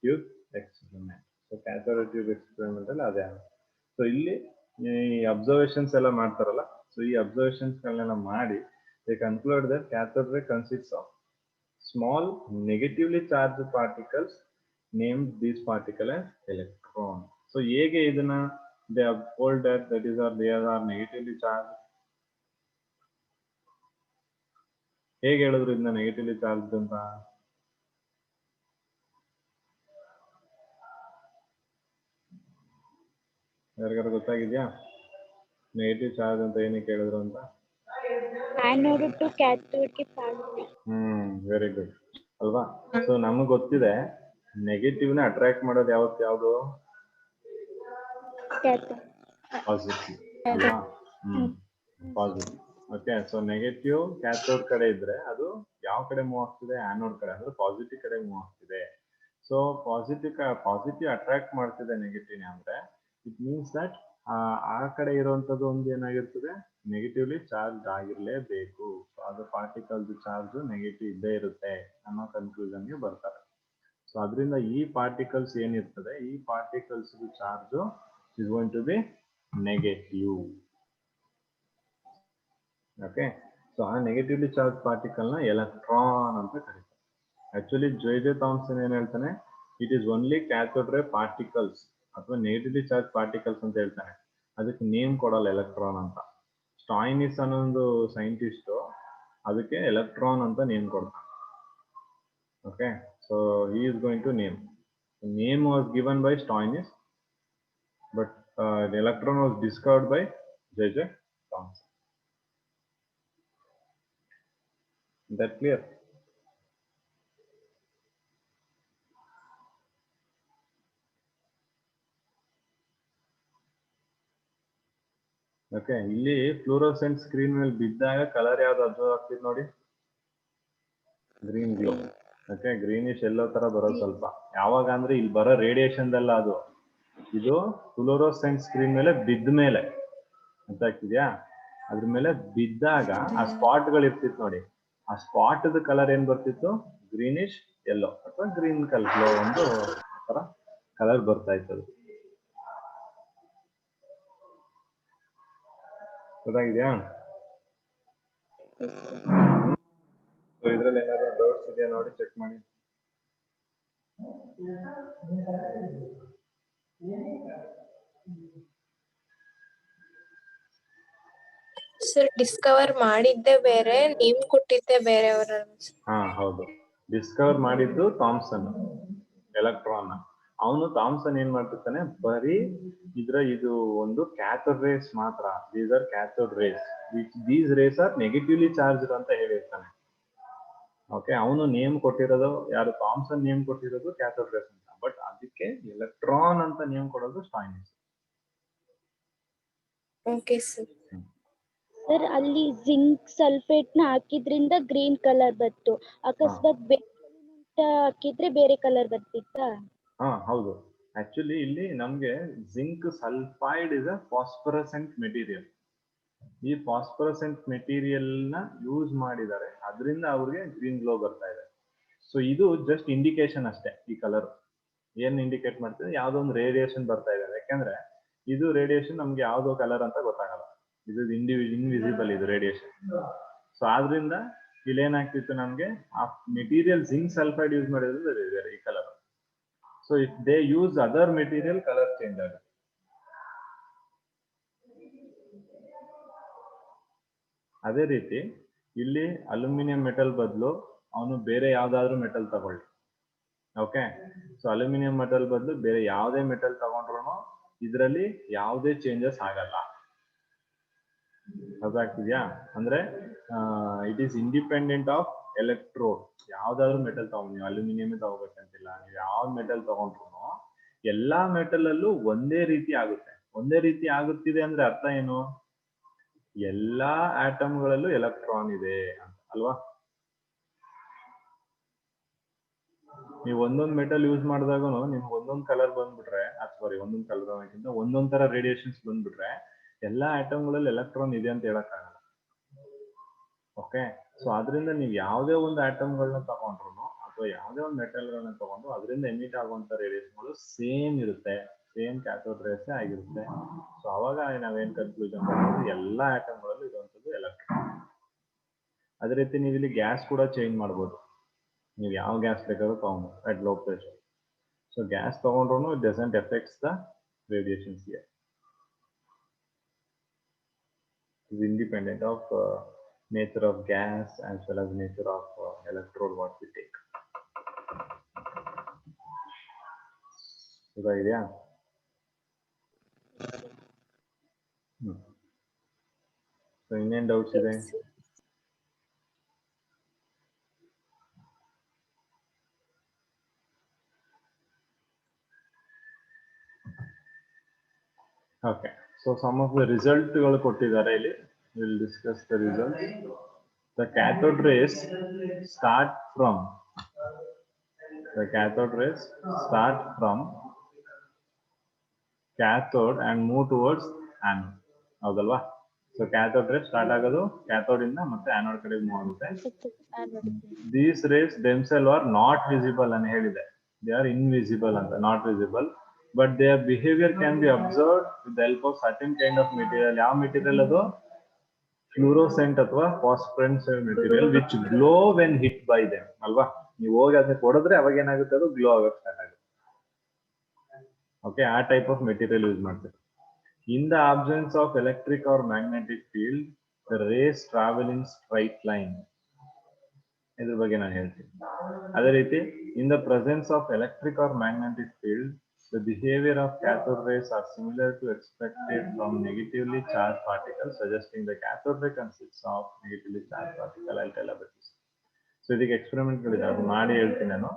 ಟ್ಯೂಬ್ ಎಕ್ಸ್ಪೆರಿಮೆಂಟ್. ಸೊ ಕ್ಯಾಥೋಡ್ ರೇ ಟ್ಯೂಬ್ ಎಕ್ಸ್ಪೆರಿಮೆಂಟ್ ಅಲ್ಲಿ ಅದೇ. ಸೊ ಇಲ್ಲಿ ಈ ಅಬ್ಸರ್ವೇಷನ್ಸ್ ಎಲ್ಲ ಮಾಡ್ತಾರಲ್ಲ, ಸೊ ಈ ಅಬ್ಸರ್ವೇಷನ್ಸ್ ಗಳನ್ನೆಲ್ಲ ಮಾಡಿ ದೇ ಕನ್ಕ್ಲೂಡ್ ದಟ್ ಕ್ಯಾಥೋಡ್ ರೇ consists of small negatively charge particles named these particle as electron. So ಹೇಗೆ ಇದನ್ನ they have told that they are negatively charged. ಹೇಗೆ ಹೇಳಿದ್ರು ಇದನ್ನ ನೆಗೆಟಿವ್ಲಿ ಚಾರ್ಜ್ ಅಂತ? ಯಾರಿಗಾರು ಗೊತ್ತಾಗಿದ್ಯಾ ನೆಗೆಟಿವ್ ಚಾರ್ಜ್ ಅಂತ ಏನಕ್ಕೆ ಹೇಳಿದ್ರು ಅಂತ? ಆನೋಡ್ ಟು ಕ್ಯಾಥೋಡ್ ಗೆ ಚಾರ್ಜ್. ವೆರಿ ಗುಡ್ ಅಲ್ವಾ? ಸೊ ನಮಗೆ ಗೊತ್ತಿದೆ ನೆಗೆಟಿವ್ ನ ಅಟ್ರಾಕ್ಟ್ ಮಾಡೋದು ಯಾವುದು? ಪಾಸಿಟಿವ್ ಅಲ್ವಾ? Positive. Okay, so negative cathode ಕಡೆ ಇದ್ರೆ ಅದು ಯಾವ ಕಡೆ ಮೂವ್ ಆಗ್ತಿದೆ? ಆನೋಡ್ ಕಡೆ, ಅಂದ್ರೆ ಪಾಸಿಟಿವ್ ಕಡೆ ಮೂವ್ ಆಗ್ತಿದೆ. ಸೊ ಪಾಸಿಟಿವ್ ಅಟ್ರಾಕ್ಟ್ ಮಾಡ್ತಿದೆ ನೆಗೆಟಿವ್ ಅಂದ್ರೆ ಇಟ್ ಮೀನ್ಸ್ ದಟ್ ಆ ಕಡೆ ಇರುವಂತದ್ದು ಒಂದು ಏನಾಗಿರ್ತದೆ, ನೆಗೆಟಿವ್ಲಿ ಚಾರ್ಜ್ ಆಗಿರ್ಲೇಬೇಕು. ಅದು ಪಾರ್ಟಿಕಲ್ಸ್ ಚಾರ್ಜ್ ನೆಗೆಟಿವ್ ಇದ್ದೇ ಇರುತ್ತೆ ಅನ್ನೋ ಕನ್ಕ್ಲೂಷನ್ಗೆ ಬರ್ತಾರೆ. ಸೊ ಅದರಿಂದ ಈ ಪಾರ್ಟಿಕಲ್ಸ್ ಏನಿರ್ತದೆ, ಈ particles charge is going to be negative. Okay, so ಆ ನೆಗೆಟಿವ್ಲಿ ಚಾರ್ಜ್ ಪಾರ್ಟಿಕಲ್ ನ ಎಲೆಕ್ಟ್ರಾನ್ ಅಂತ ಕರೀತಾರೆ. ಆಕ್ಚುಲಿ ಜೆ ಥಾಮ್ಸನ್ ಏನ್ ಹೇಳ್ತಾನೆ, it is only cathode ray particles ಅಥವಾ ನೆಗೆಟಿವ್ಲಿ ಚಾರ್ಜ್ ಪಾರ್ಟಿಕಲ್ಸ್ ಅಂತ ಹೇಳ್ತಾನೆ. ಅದಕ್ಕೆ ನೇಮ್ ಕೊಡಲ್ಲ ಎಲೆಕ್ಟ್ರಾನ್ ಅಂತ. ಸ್ಟಾಯ್ನಿಸ್ ಅನ್ನೋ ಒಂದು ಸೈಂಟಿಸ್ಟ್ ಅದಕ್ಕೆ ಎಲೆಕ್ಟ್ರಾನ್ ಅಂತ ನೇಮ್ ಕೊಡ್ತಾನೆ. Okay, so he is going to name was given by Stoney, but the electron was discovered by J.J. Thomson. That clear? Okay, ಇಲ್ಲಿ ಫ್ಲೂರೋಸೆಂಟ್ ಸ್ಕ್ರೀನ್ ಮೇಲೆ ಬಿದ್ದಾಗ ಕಲರ್ ಯಾವ್ದು ಅಬ್ಸರ್ವ್ ಆಗ್ತಿದೆ ನೋಡಿ? Green glow. ಓಕೆ, ಗ್ರೀನಿಶ್ ಎಲ್ಲೋ ತರ ಬರೋದು ಸ್ವಲ್ಪ. ಯಾವಾಗ ಅಂದ್ರೆ ಇಲ್ಲಿ ಬರೋ ರೇಡಿಯೇಷನ್ ದಲ್ಲ ಅದು, ಇದು ಫ್ಲೂರೋಸೆಂಟ್ ಸ್ಕ್ರೀನ್ ಮೇಲೆ ಬಿದ್ದ ಮೇಲೆ ಗೊತ್ತಾಗ್ತಿದ್ಯಾ? ಅದ್ರ ಮೇಲೆ ಬಿದ್ದಾಗ ಆ ಸ್ಪಾಟ್ ಗಳು ಇರ್ತಿತ್ತು ನೋಡಿ, ಆ ಸ್ಪಾಟ್ ಕಲರ್ ಏನ್ ಬರ್ತಿತ್ತು? ಗ್ರೀನಿಶ್ ಎಲ್ಲೋ ಅಥವಾ ಗ್ರೀನ್ ಕಲರ್ ಒಂದು ತರ ಕಲರ್ ಬರ್ತಾ ಇತ್ತು. ಗೊತ್ತಾಗಿದ್ಯಾ? ಇದ್ರಲ್ಲಿ ಏನಾದ್ರು ಡೌಟ್ಸ್ ಇದೆಯಾ ನೋಡಿ, ಚೆಕ್ ಮಾಡಿ. ಸರ್ ಡಿಸ್ಕವರ್ ಮಾಡಿದ್ದೆ ಬೇರೆ, ನೇಮ್ ಕೊಟ್ಟಿದ್ದೆ ಬೇರೆ ಅವರ. ಹಾ ಹೌದು, ಡಿಸ್ಕವರ್ ಮಾಡಿದ್ದು ಥಾಮ್ಸನ್ ಎಲೆಕ್ಟ್ರಾನ್. ಅವನು ಥಾಮ್ಸನ್ ಏನ್ ಮಾಡ್ತಿರ್ತಾನೆ, ಬರೀ ಇದು ಒಂದು ಕ್ಯಾಥೋಡ್ ರೇಸ್ ಮಾತ್ರ. These are cathode rays, these rays are negatively charged ಅಂತ ಹೇಳಿರ್ತಾನೆ. ಓಕೆ, ಅವನು ನೇಮ್ ಕೊಟ್ಟಿರೋದು ಯಾರು? ಥಾಮ್ಸನ್ ನೇಮ್ ಕೊಟ್ಟಿರೋದು ಕ್ಯಾಥೋಡ್ ರೇಸ್ ಅಂತ, ಬಟ್ ಅದಕ್ಕೆ ಎಲೆಕ್ಟ್ರಾನ್ ಅಂತ ನೇಮ್ ಕೊಡೋದು ಸ್ಟಾಯ್ನಿಸ್. Okay sir. ಸರ್ ಅಲ್ಲಿ ಜಿಂಕ್ ಸಲ್ಫೇಟ್ ನ ಹಾಕಿದ್ರಿಂದ ಗ್ರೀನ್ ಕಲರ್ ಬಂತು, ಅಕಸ್ಮಾತ್ ಹಾಕಿದ್ರೆ ಬೇರೆ ಕಲರ್ ಬರ್ತಿತ್ತಾ? ಹಾ ಹೌದು, ಆಕ್ಚುಲಿ ಇಲ್ಲಿ ನಮ್ಗೆ zinc sulphide is a phosphorescent material. ಈ ಫಾಸ್ಫರಸೆಂಟ್ ಮೆಟೀರಿಯಲ್ ನ ಯೂಸ್ ಮಾಡಿದ್ದಾರೆ, ಅದರಿಂದ ಅವ್ರಿಗೆ ಗ್ರೀನ್ ಗ್ಲೋ ಬರ್ತಾ ಇದೆ. ಸೊ ಇದು ಜಸ್ಟ್ ಇಂಡಿಕೇಶನ್ ಅಷ್ಟೇ ಈ ಕಲರ್. ಏನ್ ಇಂಡಿಕೇಟ್ ಮಾಡ್ತಿದೆ, ಯಾವ್ದೋ ಒಂದು ರೇಡಿಯೇಷನ್ ಬರ್ತಾ ಇದೆ. ಯಾಕಂದ್ರೆ ಇದು ರೇಡಿಯೇಷನ್ ನಮ್ಗೆ ಯಾವ್ದೋ ಕಲರ್ ಅಂತ ಗೊತ್ತಾಗಲ್ಲ, ಇದು ಇನ್ವಿಸಿಬಲ್ ಇದು ರೇಡಿಯೇಷನ್. ಸೊ ಆದ್ರಿಂದ ಇಲ್ಲಿ ಏನಾಗ್ತಿತ್ತು ನಮ್ಗೆ, ಆ ಮೆಟೀರಿಯಲ್ ಜಿಂಕ್ ಸಲ್ಫೈಡ್ ಯೂಸ್ ಮಾಡಿದ್ರೆ ಈ colour. So if they use other material, colour change ಆಗುತ್ತೆ. ಅದೇ ರೀತಿ ಇಲ್ಲಿ ಅಲ್ಯೂಮಿನಿಯಂ ಮೆಟಲ್ ಬದಲು ಅವನು ಬೇರೆ ಯಾವ್ದಾದ್ರು ಮೆಟಲ್ ತಗೊಳ್ಳಿ. ಓಕೆ, ಸೊ ಅಲ್ಯೂಮಿನಿಯಂ ಮೆಟಲ್ ಬದಲು ಬೇರೆ ಯಾವುದೇ ಮೆಟಲ್ ತಗೊಂಡ್ರು ಇದರಲ್ಲಿ ಯಾವುದೇ ಚೇಂಜಸ್ ಆಗಲ್ಲ. ಅದಾಗ್ತಿದ್ಯಾ? ಅಂದ್ರೆ it is independent of electrode. ಯಾವ್ದಾದ್ರು ಮೆಟಲ್ ತಗೊಂಡು, ನೀವು ಅಲ್ಯೂಮಿನಿಯಂ ತಗೋಬೇಕಂತಿಲ್ಲ, ನೀವು ಯಾವ ಮೆಟಲ್ ತಗೊಂಡ್ರು ಎಲ್ಲಾ ಮೆಟಲ್ ಅಲ್ಲೂ ಒಂದೇ ರೀತಿ ಆಗುತ್ತೆ. ಒಂದೇ ರೀತಿ ಆಗುತ್ತಿದೆ ಅಂದ್ರೆ ಅರ್ಥ ಏನು? ಎಲ್ಲಾ ಆಟಮ್ಗಳಲ್ಲೂ ಎಲೆಕ್ಟ್ರಾನ್ ಇದೆ ಅಂತ ಅಲ್ವಾ? ನೀವು ಒಂದೊಂದು ಮೆಟಲ್ ಯೂಸ್ ಮಾಡಿದಾಗೂ ನಿಮ್ಗೆ ಒಂದೊಂದು ಕಲರ್ ಬಂದ್ಬಿಟ್ರೆ, ಒಂದೊಂದು ಕಲರ್ ಅನ್ನೋಕ್ಕಿಂತ ಒಂದೊಂದ್ ತರ ರೇಡಿಯೇಷನ್ಸ್ ಬಂದ್ಬಿಟ್ರೆ ಎಲ್ಲಾ ಆಟಮ್ಗಳಲ್ಲಿ ಎಲೆಕ್ಟ್ರಾನ್ ಇದೆ ಅಂತ ಹೇಳಕ್ಕಾಗಲ್ಲ. ಓಕೆ, ಸೊ ಅದರಿಂದ ನೀವು ಯಾವುದೇ ಒಂದು ಆಟಮ್ಗಳನ್ನ ತಗೊಂಡ್ರು ಅಥವಾ ಯಾವುದೇ ಒಂದು ಮೆಟಲ್ಗಳನ್ನ ತಗೊಂಡು ಅದರಿಂದ ಎಮಿಟ್ ಆಗುವಂತ ರೇಡಿಯೇಷನ್ಗಳು ಸೇಮ್ ಇರುತ್ತೆ, ಸೇಮ್ ಕ್ಯಾಥೋಡ್ ರೇಸ್ ಆಗಿರುತ್ತೆ. ಸೊ ಅವಾಗ ನಾವೇನ್ ಕನ್ಕ್ಲೂಷನ್ ಮಾಡ್ತೀವಿ, ಎಲ್ಲಾ ಆಟಮ್ಗಳಲ್ಲೂ ಇರುವಂತದ್ದು ಎಲೆಕ್ಟ್ರಾನ್. ಅದೇ ರೀತಿ ನೀವು ಇಲ್ಲಿ ಗ್ಯಾಸ್ ಕೂಡ ಚೇಂಜ್ ಮಾಡ್ಬೋದು. ನೀವು ಯಾವ ಗ್ಯಾಸ್ ಬೇಕಾದ್ರೂ ತಗೊಂಡು at low pressure. So gas ತಗೊಂಡ್ರು it doesn't effects the radiations here. Is independent of nature of gas as well as nature of electrode what we take. So idea. So ಇನ್ನೇನ್ doubts ಇದೆ? Okay, so some of the result ಗಳು ಕೊಟ್ಟಿದ್ದಾರೆ ಇಲ್ಲಿ. We'll discuss the results. The cathode rays start from cathode and move towards anode. ಹೌದಲ್ವಾ? So cathode race start ಆಗೋದು cathode ಇಂದ ಮತ್ತೆ anode ಕಡೆ ಮೂವ್ ಆಗುತ್ತೆ. These rays themselves are not visible ಅಂತ ಹೇಳಿದೆ. They are invisible ಅಂತ, not visible. But their behavior can be observed with the help of certain kind of material. ಯಾವ material ಅದು? ಫ್ಲೂರೋಸೆಂಟ್ ಅಥವಾ phosphorescent material which glow when hit by them ಅಲ್ವಾ? ನೀವು ಹೋಗಿ ಅದನ್ನ ಕೊಡಿದ್ರೆ ಅವಾಗ ಏನಾಗುತ್ತೆ, ಅದು ಗ್ಲೋ ಆಗಕ್ಕೆ ಸ್ಟಾರ್ಟ್ ಆಗುತ್ತೆ. ಓಕೆ, ಆ ಟೈಪ್ ಆಫ್ ಮೆಟೀರಿಯಲ್ ಯೂಸ್ ಮಾಡ್ತಾರೆ. In the absence of electric or magnetic field, the rays travel in straight line. ಇದ್ರ ಬಗ್ಗೆ ನಾನು ಹೇಳ್ತೀನಿ. ಅದೇ ರೀತಿ in the presence of electric or magnetic field, the behavior of cathode rays are similar to expected from negatively charged particles, suggesting the cathode ray consists of negatively charged particle. I'll tell about this. So ಇದಕ್ಕೆ experiment ಗಳಿದೆ, ಅದು ಮಾಡಿ ಹೇಳ್ತೀನಿ ನಾನು.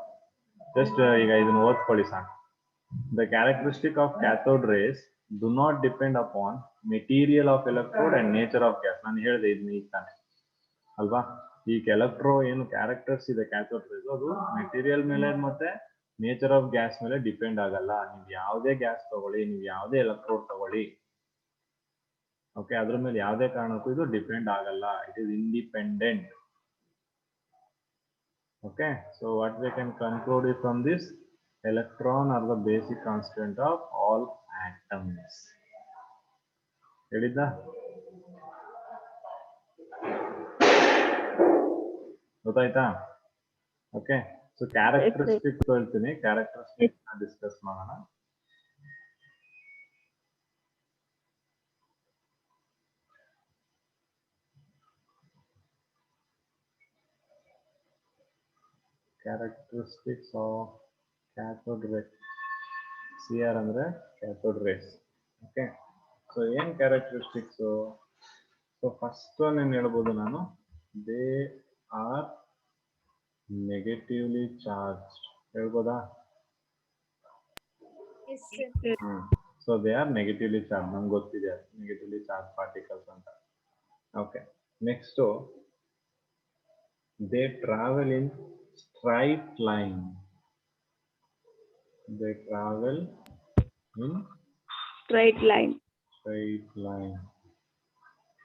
Just ಈಗ ಇದನ್ನ ಓದ್ಕೊಳ್ಳಿ ಸಾಕು. The characteristic of cathode rays do not depend upon material of electrode and nature of gas. ನಾನು ಹೇಳಿದೆ ಇದನ್ನ ಈಗ ತಾನೆ ಅಲ್ವಾ? ಈ ಎಲೆಕ್ಟ್ರೋ ಏನು ಕ್ಯಾರೆಕ್ಟರ್ಸ್ ಇದೆ ಕ್ಯಾಥೋಡ್ ರೇಸ್, ಅದು ಮೆಟೀರಿಯಲ್ ಮೇಲೆ ಮತ್ತೆ ನೇಚರ್ ಆಫ್ ಗ್ಯಾಸ್ ಮೇಲೆ ಡಿಪೆಂಡ್ ಆಗಲ್ಲ. ನೀವು ಯಾವುದೇ ಗ್ಯಾಸ್ ತಗೊಳ್ಳಿ, ನೀವು ಯಾವುದೇ ಎಲೆಕ್ಟ್ರೋಡ್ ತಗೊಳ್ಳಿ, ಓಕೆ, ಅದ್ರ ಮೇಲೆ ಯಾವುದೇ ಕಾರಣಕ್ಕೂ ಇದು ಡಿಪೆಂಡ್ ಆಗಲ್ಲ. It is independent. Okay, so what we can conclude from this, electron are the basic constant of all atoms. ಹೇಳಿದ್ದ ಗೊತ್ತಾಯ್ತಾ? ಓಕೆ, ಸೊ ಕ್ಯಾರೆಕ್ಟರಿಸ್ಟಿಕ್ಸ್ ಹೇಳ್ತೀನಿ, ಕ್ಯಾರೆಕ್ಟರಿಸ್ಟಿಕ್ಸ್ ಡಿಸ್ಕಸ್ ಮಾಡೋಣ. Characteristics of cathode ray. CR ಅಂದ್ರೆ cathode rays. ಓಕೆ, ಸೊ ಏನ್ characteristics? So first ಏನ್ ಹೇಳ್ಬೋದು ನಾನು, they are negatively charged ಹೇಳ್ಬೋದಾ? So they R negatively charge, ನಮ್ಗೆ ಗೊತ್ತಿದೆ ನೆಗೆಟಿವ್ಲಿ ಚಾರ್ಜ್ ಪಾರ್ಟಿಕಲ್ಸ್ ಅಂತ. Okay, next they travel in straight line. They travel in straight line.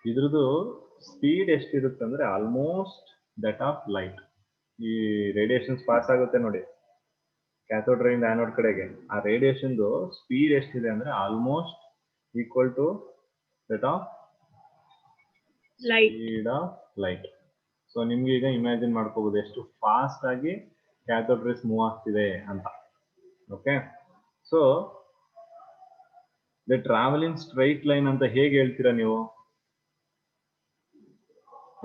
ಇದ್ರದ್ದು speed ಎಷ್ಟಿರುತ್ತೆ ಅಂದ್ರೆ ಆಲ್ಮೋಸ್ಟ್ ದಟ್ ಆಫ್ ಲೈಟ್. ಈ ರೇಡಿಯೇಷನ್ಸ್ ಪಾಸ್ ಆಗುತ್ತೆ ನೋಡಿ, ಕ್ಯಾಥೋಡ್ ರೇ ಇಂದ ಆನೋಡ್ ಕಡೆಗೆ ಆ ರೇಡಿಯೇಷನ್ ಸ್ಪೀಡ್ ಎಷ್ಟಿದೆ ಅಂದ್ರೆ almost equal to rate of speed of light. So ನಿಮ್ಗೆ ಈಗ ಇಮ್ಯಾಜಿನ್ ಮಾಡ್ಕೋಬಹುದು ಎಷ್ಟು ಫಾಸ್ಟ್ ಆಗಿ ಕ್ಯಾಥೋಡ್ ರೇಸ್ ಮೂವ್ ಆಗ್ತಿದೆ ಅಂತ. Okay, so the travel in straight line ಅಂತ ಹೇಗೆ ಹೇಳ್ತೀರಾ ನೀವು?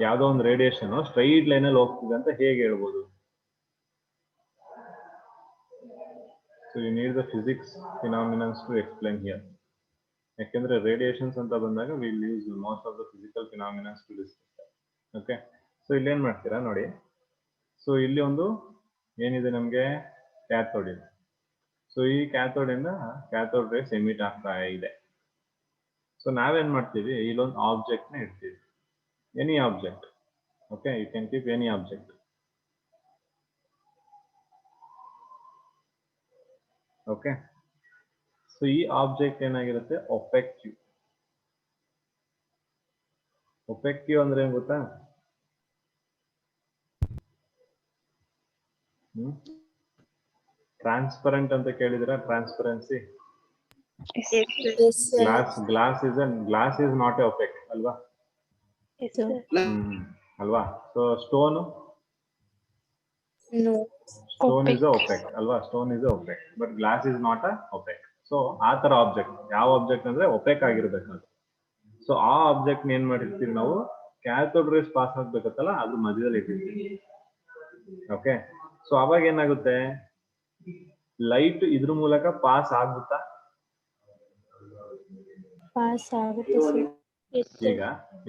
ಯಾವ್ದೋ ಒಂದು ರೇಡಿಯೇಷನ್ ಸ್ಟ್ರೈಟ್ ಲೈನ್ ಅಲ್ಲಿ ಹೋಗ್ತಿದೆ ಅಂತ ಹೇಗೆ ಹೇಳ್ಬೋದು? So you need the physics phenomenons to explain here. ಯಾಕೆಂದ್ರೆ ರೇಡಿಯೇಷನ್ಸ್ ಅಂತ ಬಂದಾಗ will use most of the physical phenomenons to discuss. Okay, so ಇಲ್ಲಿ ಏನ್ ಮಾಡ್ತೀರಾ ನೋಡಿ. ಸೊ ಇಲ್ಲಿ ಒಂದು ಏನಿದೆ ನಮ್ಗೆ ಕ್ಯಾಥೋಡ್ ಇದೆ. ಸೊ ಈ ಕ್ಯಾಥೋಡ್ ಇಂದ ಕ್ಯಾಥೋಡ್ ರೇಸ್ ಎಮಿಟ್ ಆಗ್ತಾ ಇದೆ. ಸೊ ನಾವೇನ್ ಮಾಡ್ತೀವಿ, ಇಲ್ಲೊಂದು ಆಬ್ಜೆಕ್ಟ್ ನ ಇಡ್ತೀವಿ, any object. Okay, you can keep any object. Okay, so ಈ ಆಬ್ಜೆಕ್ಟ್ ಏನಾಗಿರುತ್ತೆ, ಒಪೆಕ್ ಕ್ಯೂ. ಒಪೆಕ್ ಕ್ಯೂ ಅಂದ್ರೆ ಏನ್ ಗೊತ್ತಾ? ಟ್ರಾನ್ಸ್ಪರೆಂಟ್ ಅಂತ ಕೇಳಿದಿರಾ? Transparency. Glass is not a opaque ಅಲ್ವಾ? ಅಲ್ವಾ? ಸೊ ಸ್ಟೋನ್ ಇಸ್ ಒಪೆಕ್ ಅಲ್ವಾ? Stone is opaque, but glass is not a opaque. So ಆ ತರ ಆಬ್ಜೆಕ್ಟ್, ಯಾವ ಆಬ್ಜೆಕ್ಟ್ ಅಂದ್ರೆ ಒಪೆಕ್ ಆಗಿರ್ಬೇಕು. ಸೊ ಆ ಆಬ್ಜೆಕ್ಟ್ ಏನ್ ಮಾಡಿರ್ತೀವಿ ನಾವು, ಕ್ಯಾಥೋಡ್ ರೇಸ್ ಪಾಸ್ ಆಗ್ಬೇಕತ್ತಲ್ಲ, ಅದು ಮಧ್ಯದಲ್ಲಿ ಇಟ್ಟಿರ್ತೀವಿ. ಓಕೆ, ಸೊ ಅವಾಗ ಏನಾಗುತ್ತೆ, ಲೈಟ್ ಇದ್ರ ಮೂಲಕ ಪಾಸ್ ಆಗುತ್ತಾ?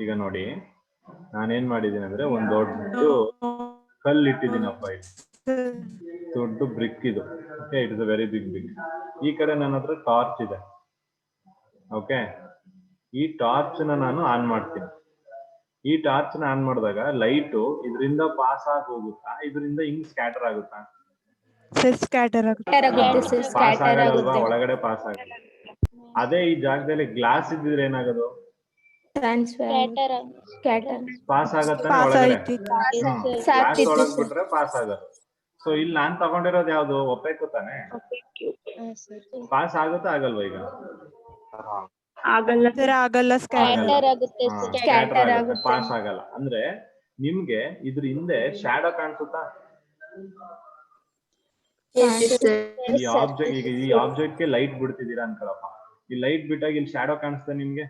ಈಗ ನೋಡಿ, ನಾನೇನ್ ಮಾಡಿದೀನಿ ಅಂದ್ರೆ ಒಂದ್ ದೊಡ್ಡ ಕಲ್ಲು ಇಟ್ಟಿದ್ದೀನಪ್ಪ, ಇಲ್ಲಿ ದೊಡ್ಡ ಬ್ರಿಕ್ ಇದು. Okay, it is a very big brick. ಈ ಕಡೆ ನನ್ನ ಹತ್ರ ಟಾರ್ಚ್ ಇದೆ. ಓಕೆ, ಈ ಟಾರ್ಚ್ ನಾನು ಆನ್ ಮಾಡ್ತೀನಿ. ಈ ಟಾರ್ಚ್ ಆನ್ ಮಾಡಿದಾಗ ಲೈಟ್ ಇದರಿಂದ ಪಾಸ್ ಆಗಿ ಹೋಗುತ್ತಾ, ಇದರಿಂದ ಹಿಂಗ್ ಸ್ಕ್ಯಾಟರ್ ಆಗುತ್ತಾ? ಪಾಸ್ ಆಗಲ್ವಾ, ಒಳಗಡೆ ಪಾಸ್ ಆಗಲ್ಲ. ಅದೇ ಈ ಜಾಗದಲ್ಲಿ ಗ್ಲಾಸ್ ಇದ್ದಿದ್ರೆ ಏನಾಗೋದು? ಪಾಸ್ ಆಗತ್ತಾನೆ ಒಳಗಡೆ. ಗ್ಲಾಸ್ ಒಳಗ್ ಬಿಟ್ರೆ ಪಾಸ್ ಆಗೋದು. ಸೊ ಇಲ್ಲಿ ನಾನ್ ತಗೊಂಡಿರೋದು ಯಾವ್ದು? ಒಪೆಕ್ ತಾನೆ. ಪಾಸ್ ಆಗುತ್ತಾ ಆಗಲ್ವಾ? ಈಗ ಪಾಸ್ ಆಗಲ್ಲ. ಅಂದ್ರೆ ನಿಮ್ಗೆ ಇದ್ರ ಹಿಂದೆ ಶ್ಯಾಡೋ ಕಾಣಿಸುತ್ತಾ? ಈ ಆಬ್ಜೆಕ್ಟ್, ಈಗ ಈ ಆಬ್ಜೆಕ್ಟ್ ಗೆ ಲೈಟ್ ಬಿಡ್ತಿದ್ದೀರಾ ಅನ್ಕೊಳಪ್ಪ. ಈ ಲೈಟ್ ಬಿಟ್ಟಾಗ ಇಲ್ಲಿ ಶ್ಯಾಡೋ ಕಾಣಿಸ್ತಾ ನಿಮ್ಗೆ?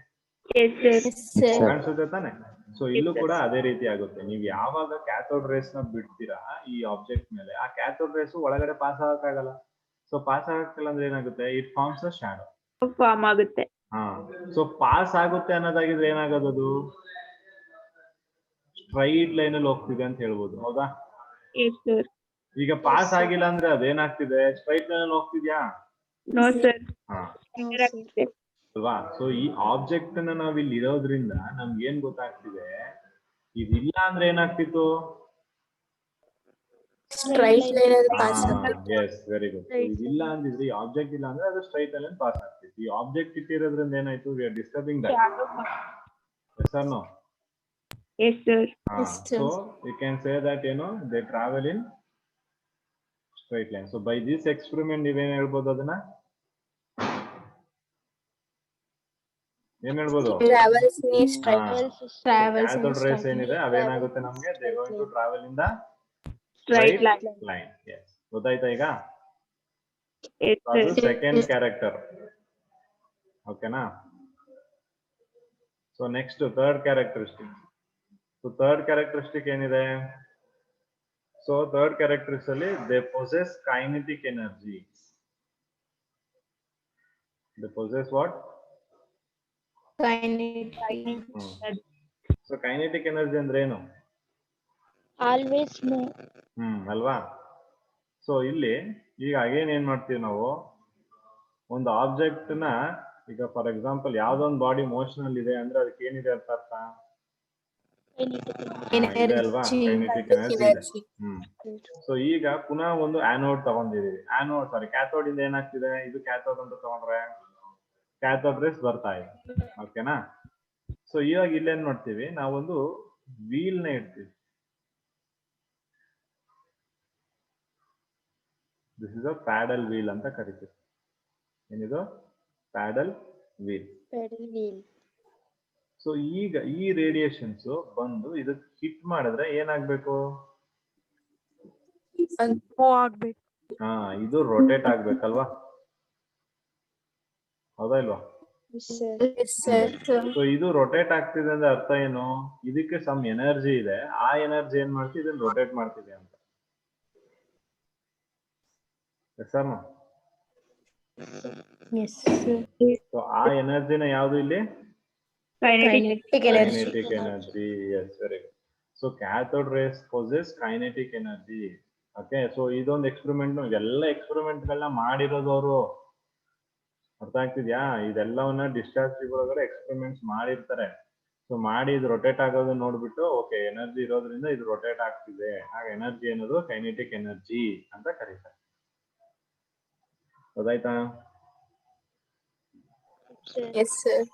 ಕಾಣಿಸುತ್ತೆ ತಾನೆ. ಸೊ ಇಲ್ಲೂ ಕೂಡ ಅದೇ ರೀತಿ ಆಗುತ್ತೆ. ನೀವು ಯಾವಾಗ ಕ್ಯಾಥೋಡ್ ರೇಸ್ ನ ಬಿಡ್ತೀರಾ ಈ ಆಬ್ಜೆಕ್ಟ್ ಮೇಲೆ, ಆ ಕ್ಯಾಥೋಡ್ ರೇಸ್ ಒಳಗಡೆ ಪಾಸ್ ಆಗಕ್ಕಾಗಲ್ಲ. ಸೊ ಪಾಸ್ ಆಗಕ್ಕಿಲ್ಲ ಅಂದ್ರೆ ಏನಾಗುತ್ತೆ, it forms a shadow, form ಆಗುತ್ತೆ. ಹಾ, ಸೊ ಪಾಸ್ ಆಗುತ್ತೆ ಅನ್ನೋದಾಗಿದ್ರೆ ಏನಾಗೋದು, ಸ್ಟ್ರೈಟ್ ಲೈನ್ ಅಲ್ಲಿ ಹೋಗ್ತಿದೆ ಅಂತ ಹೇಳ್ಬೋದು. ಹೌದಾ? ಈಗ ಪಾಸ್ ಆಗಿಲ್ಲ ಅಂದ್ರೆ ಅದೇನಾಗ್ತಿದೆ, ಸ್ಟ್ರೈಟ್ ಲೈನ್ ಅಲ್ಲಿ ಹೋಗ್ತಿದ್ಯಾ? No sir. ಅಲ್ವಾ? ಸೊ ಈ ಆಬ್ಜೆಕ್ಟ್ ನ ನಾವ್ ಇಲ್ಲಿ ಇರೋದ್ರಿಂದ ನಮ್ಗೆ ಏನ್ ಗೊತ್ತಾಗ್ತಿದೆ, ಇದಿಲ್ಲ ಅಂದ್ರೆ ಏನಾಗ್ತಿತ್ತು? Yes, very good. ಇದಿಲ್ಲ ಅಂದಿದ್ರೆ, ಈ ಆಬ್ಜೆಕ್ಟ್ ಇಲ್ಲ ಅಂದ್ರೆ ಅದು ಸ್ಟ್ರೈಟ್ ಲೈನ್ ಪಾಸ್ ಆಗ್ತಿತ್ತು. ಈ ಆಬ್ಜೆಕ್ಟ್ ಇಟ್ಟಿರೋದ್ರಿಂದ ಏನಾಯ್ತು, we are disturbing that. Yes or no? Yes, sir. So you can say that they travel in straight line. So by this experiment ನೀವೇನ್ ಹೇಳ್ಬೋದು, ಅದನ್ನ ಏನ್ ಹೇಳ್ಬೋದು? ಕ್ಯಾಥೋಡ್ ರೇಸ್ ಏನಿದೆ ಅವೇನಾಗುತ್ತೆ ನಮ್ಗೆ, they going to travel in the straight line. Yes, ಗೊತ್ತಾಯ್ತಾ ಈಗ? ಅದು ಸೆಕೆಂಡ್ ಕ್ಯಾರೆಕ್ಟರ್. ಓಕೆನಾ? So next third characteristic. So third characteristic ಏನಿದೆ? ಸೊ ಥರ್ಡ್ ಕ್ಯಾರೆಕ್ಟರಿಸ್ಟಿಕ್ ಅಲ್ಲಿ they possess kinetic energy. They possess what? So kinetic energy ಅಂದ್ರೆ ಏನು? Always move. ಅಲ್ವಾ? So ಇಲ್ಲಿ ಈಗ ಅಗೇನ್ ಏನ್ ಮಾಡ್ತೀವಿ ನಾವು, ಒಂದು ಆಬ್ಜೆಕ್ಟ್ ನ, ಈಗ ಫಾರ್ ಎಕ್ಸಾಂಪಲ್ ಯಾವ್ದೋ ಒಂದು ಬಾಡಿ ಮೋಷನ್ ಅಲ್ಲಿ ಇದೆ ಅಂದ್ರೆ ಅದಕ್ಕೆ ಏನಿದೆ ಅಂತ ಅರ್ಥ? ಇದೆ ಅಲ್ವಾ? ಕೈನೆಟಿಕ್ ಎನರ್ಜಿ ಇದೆ. ಸೊ ಈಗ ಪುನಃ ಒಂದು ಆನೋಡ್ ತಗೊಂಡಿದೀವಿ. ಕ್ಯಾಥೋಡ್ ಇಂದ ಏನಾಗ್ತಿದೆ, ಇದು ಕ್ಯಾಥೋಡ್ ಅಂತ ತಗೊಂಡ್ರೆ ಕ್ಯಾಥೋಡ್ ರೇಸ್ ಬರ್ತಾ ಇದೆ. ಓಕೆನಾ? ಸೊ ಇವಾಗ ಇಲ್ಲೇನ್ ಮಾಡ್ತೀವಿ, ನಾವೊಂದು ವೀಲ್ ನ ಇಡ್ತೀವಿ. This is a paddle wheel ಅಂತ ಕರಿತೀವಿ. ಏನಿದು? Paddle wheel. Pedal wheel. So ಈಗ ಈ ರೇಡಿಯೇಷನ್ಸ್ ಬಂದು ಇದಕ್ಕೆ ಹಿಟ್ ಮಾಡಿದ್ರೆ ಏನಾಗ್ಬೇಕು? ಆಗ್ಬೇಕು. ಹಾ, ಇದು ರೊಟೇಟ್ ಆಗ್ಬೇಕಲ್ವಾ? ಹೌದಾ ಇಲ್ವಾ? ಸೊ ಇದು ರೊಟೇಟ್ ಆಗ್ತಿದೆ ಅಂದ್ರೆ ಅರ್ಥ ಏನು? ಇದಕ್ಕೆ ಸಮ್ ಎನರ್ಜಿ ಇದೆ, ಆ ಎನರ್ಜಿ ಏನ್ ಮಾಡ್ತಿದೆ? ಇದನ್ನ ರೊಟೇಟ್ ಮಾಡ್ತಿದೆ ಅಂತ. ಸೊ ಆ ಎನರ್ಜಿನ ಯಾವ್ದು ಇಲ್ಲಿ? Kinetic energy. Kinetic energy. Yes, very good. So cathode rays possess kinetic energy. Okay, so ಇದೊಂದು ಎಕ್ಸ್ಪೆರಿಮೆಂಟ್, ಎಲ್ಲ ಎಕ್ಸ್ಪೆರಿಮೆಂಟ್ ಗಳನ್ನ ಮಾಡಿರೋದು ಅವರು. ಅರ್ಥ ಆಗ್ತಿದ್ಯಾ? ಇದೆಲ್ಲವನ್ನ ಡಿಸ್ಚಾರ್ಜ್ ಟ್ಯೂಬ್ ಒಳಗಡೆ ಎಕ್ಸ್ಪೆರಿಮೆಂಟ್ಸ್ ಮಾಡಿರ್ತಾರೆ. ಸೊ ಮಾಡಿ ಇದು ರೊಟೇಟ್ ಆಗೋದು ನೋಡ್ಬಿಟ್ಟು, ಓಕೆ ಎನರ್ಜಿ ಇರೋದ್ರಿಂದ ಇದು ರೊಟೇಟ್ ಆಗ್ತಿದೆ, ಆಗ ಎನರ್ಜಿ ಅನ್ನೋದು ಕೈನೆಟಿಕ್ ಎನರ್ಜಿ ಅಂತ ಕರೀತಾರೆ. ಗೊತ್ತಾಯ್ತಾ? Yes sir.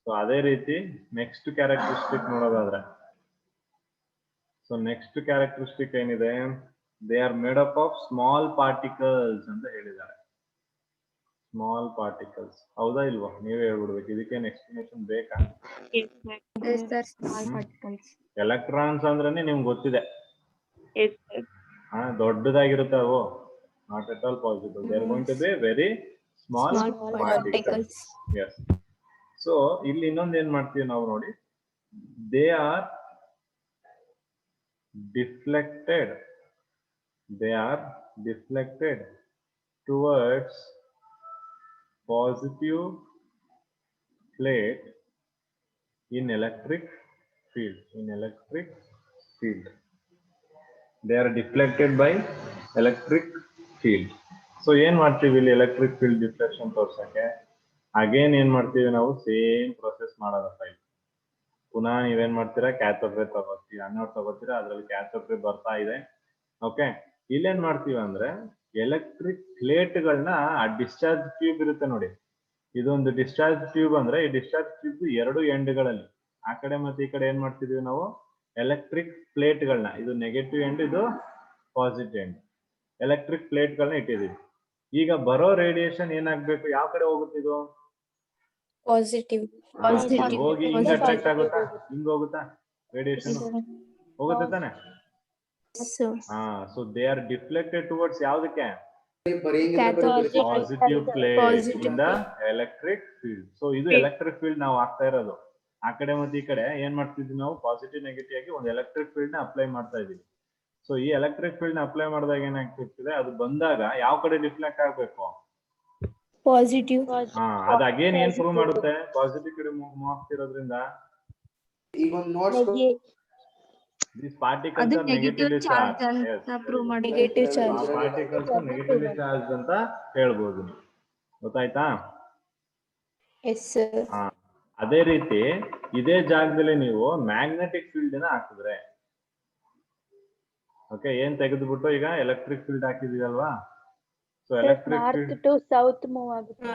ಸೊ ಅದೇ ರೀತಿ ನೆಕ್ಸ್ಟ್ ಕ್ಯಾರೆಕ್ಟರಿಸ್ಟಿಕ್ ನೋಡೋದಾದ್ರೆ, ಸೊ ನೆಕ್ಸ್ಟ್ ಕ್ಯಾರೆಕ್ಟರಿಸ್ಟಿಕ್ ಏನಿದೆ? They are made up of small particles ಅಂತ ಹೇಳಿದ್ದಾರೆ. Small particles. ಹೌದಾ ಇಲ್ವಾ? ನೀವೇ ಹೇಳ್ಬಿಡ್ಬೇಕು, ಇದಕ್ಕೇನು ಎಕ್ಸ್ಪ್ಲನೇಷನ್ ಬೇಕಾ? ಎಲೆಕ್ಟ್ರಾನ್ಸ್ ಅಂದ್ರೆ ನಿಮ್ಗೆ ಗೊತ್ತಿದೆ, ದೊಡ್ಡದಾಗಿರುತ್ತೆ ಅವು. Not at all possible. They are going to be very small particles. Yes. So ಇಲ್ಲಿ ಇನ್ನೊಂದು ಏನ್ ಮಾಡ್ತೀವಿ ನಾವು ನೋಡಿ, they are deflected towards positive plate in electric field. They are deflected by electric field. So ಏನ್ ಮಾಡ್ತೀವಿ ಇಲ್ಲಿ ಎಲೆಕ್ಟ್ರಿಕ್ ಫೀಲ್ಡ್ ಡಿಫ್ಲೆಕ್ಷನ್ ತೋರ್ಸಕ್ಕೆ? ಅಗೇನ್ ಏನ್ ಮಾಡ್ತೀವಿ ನಾವು? ಸೇಮ್ ಪ್ರೊಸೆಸ್ ಮಾಡೋದಪ್ಪ. ಇಲ್ಲಿ ಪುನಃ ನೀವೇನ್ ಮಾಡ್ತೀರಾ? ಕ್ಯಾಥೋಡ್ ರೇ ತಗೋತೀರಾ, ಅನ್ನೋಡ್ ತಗೋತೀರಾ, ಅದ್ರಲ್ಲಿ ಕ್ಯಾಥೋಡ್ ರೇ ಬರ್ತಾ ಇದೆ. ಓಕೆ, ಇಲ್ಲೇನ್ ಮಾಡ್ತೀವಿ ಅಂದ್ರೆ ಎಲೆಕ್ಟ್ರಿಕ್ ಪ್ಲೇಟ್ಗಳನ್ನ, ಆ ಡಿಸ್ಚಾರ್ಜ್ ಟ್ಯೂಬ್ ಇರುತ್ತೆ ನೋಡಿ, ಇದೊಂದು ಡಿಸ್ಚಾರ್ಜ್ ಟ್ಯೂಬ್ ಅಂದ್ರೆ ಈ ಡಿಸ್ಚಾರ್ಜ್ ಟ್ಯೂಬ್ ಎರಡು ಎಂಡ್ಗಳಲ್ಲಿ, ಆ ಕಡೆ ಮತ್ತೆ ಈ ಕಡೆ ಏನ್ ಮಾಡ್ತಿದೀವಿ ನಾವು? ಎಲೆಕ್ಟ್ರಿಕ್ ಪ್ಲೇಟ್ಗಳನ್ನ, ಇದು ನೆಗೆಟಿವ್ ಎಂಡ್, ಇದು ಪಾಸಿಟಿವ್ ಎಂಡ್, ಎಲೆಕ್ಟ್ರಿಕ್ ಪ್ಲೇಟ್ಗಳನ್ನ ಇಟ್ಟಿದೀವಿ. ಈಗ ಬರೋ ರೇಡಿಯೇಷನ್ ಏನಾಗ್ಬೇಕು? ಯಾವ ಕಡೆ ಹೋಗುತ್ತೆ ಇದು? ಪಾಸಿಟಿವ್. ಹೋಗಿ ಹಿಂಗ್ ಅಟ್ರಾಕ್ಟ್ ಆಗುತ್ತಾ? ಹಿಂಗ್ ಹೋಗುತ್ತಾ ರೇಡಿಯೇಷನ್? ಹೋಗುತ್ತೆ ತಾನೆ? So they are deflected towards ಯಾವ್ದಕ್ಕೆ? Positive plate in the electric field. So ಇದು ಎಲೆಕ್ಟ್ರಿಕ್ ಫೀಲ್ಡ್ ನಾವು ಆಗ್ತಾ ಇರೋದು. ಆ ಕಡೆ ಮತ್ತೆ ಈ ಕಡೆ ಏನ್ ಮಾಡ್ತಿದ್ವಿ ನಾವು? ಪಾಸಿಟಿವ್ ನೆಗೆಟಿವ್ ಆಗಿ ಒಂದು ಎಲೆಕ್ಟ್ರಿಕ್ ಫೀಲ್ಡ್ ನ ಅಪ್ಲೈ ಮಾಡ್ತಾ ಇದೀವಿ. ಸೊ ಈ ಎಲೆಕ್ಟ್ರಿಕ್ ಫೀಲ್ಡ್ ನ ಅಪ್ಲೈ ಮಾಡಿದಾಗ ಏನಾಗ್ತಿರ್ತದೆ? ಅದು ಬಂದಾಗ ಯಾವ ಕಡೆ ಡಿಫ್ಲೆಕ್ಟ್ ಆಗ್ಬೇಕು? ಪಾಸಿಟಿವ್. ಅದು ಅಗೇನ್ ಏನ್ ಪ್ರೂವ್ ಮಾಡುತ್ತೆ? ಪಾಸಿಟಿವ್ ಕಡೆ ಮೂವ್ ಆಗ್ತಿರೋದ್ರಿಂದ these particles are negatively charged. Yes, negative charge. particles are negatively charged ಅಂತ ಹೇಳ್ಬೋದು. ಗೊತ್ತಾಯ್ತಾ? Yes sir. ಅದೇ ರೀತಿ ಇದೇ ಜಾಗದಲ್ಲಿ ನೀವು ಮ್ಯಾಗ್ನೆಟಿಕ್ ಫೀಲ್ಡ್ ನ ಹಾಕಿದ್ರೆ, ಓಕೆ, ಏನ್ ತೆಗೆದ್ಬಿಟ್ಟು ಈಗ ಎಲೆಕ್ಟ್ರಿಕ್ ಫೀಲ್ಡ್ ಹಾಕಿದೀವಲ್ವಾ? So electric field to south move ಆಗುತ್ತೆ.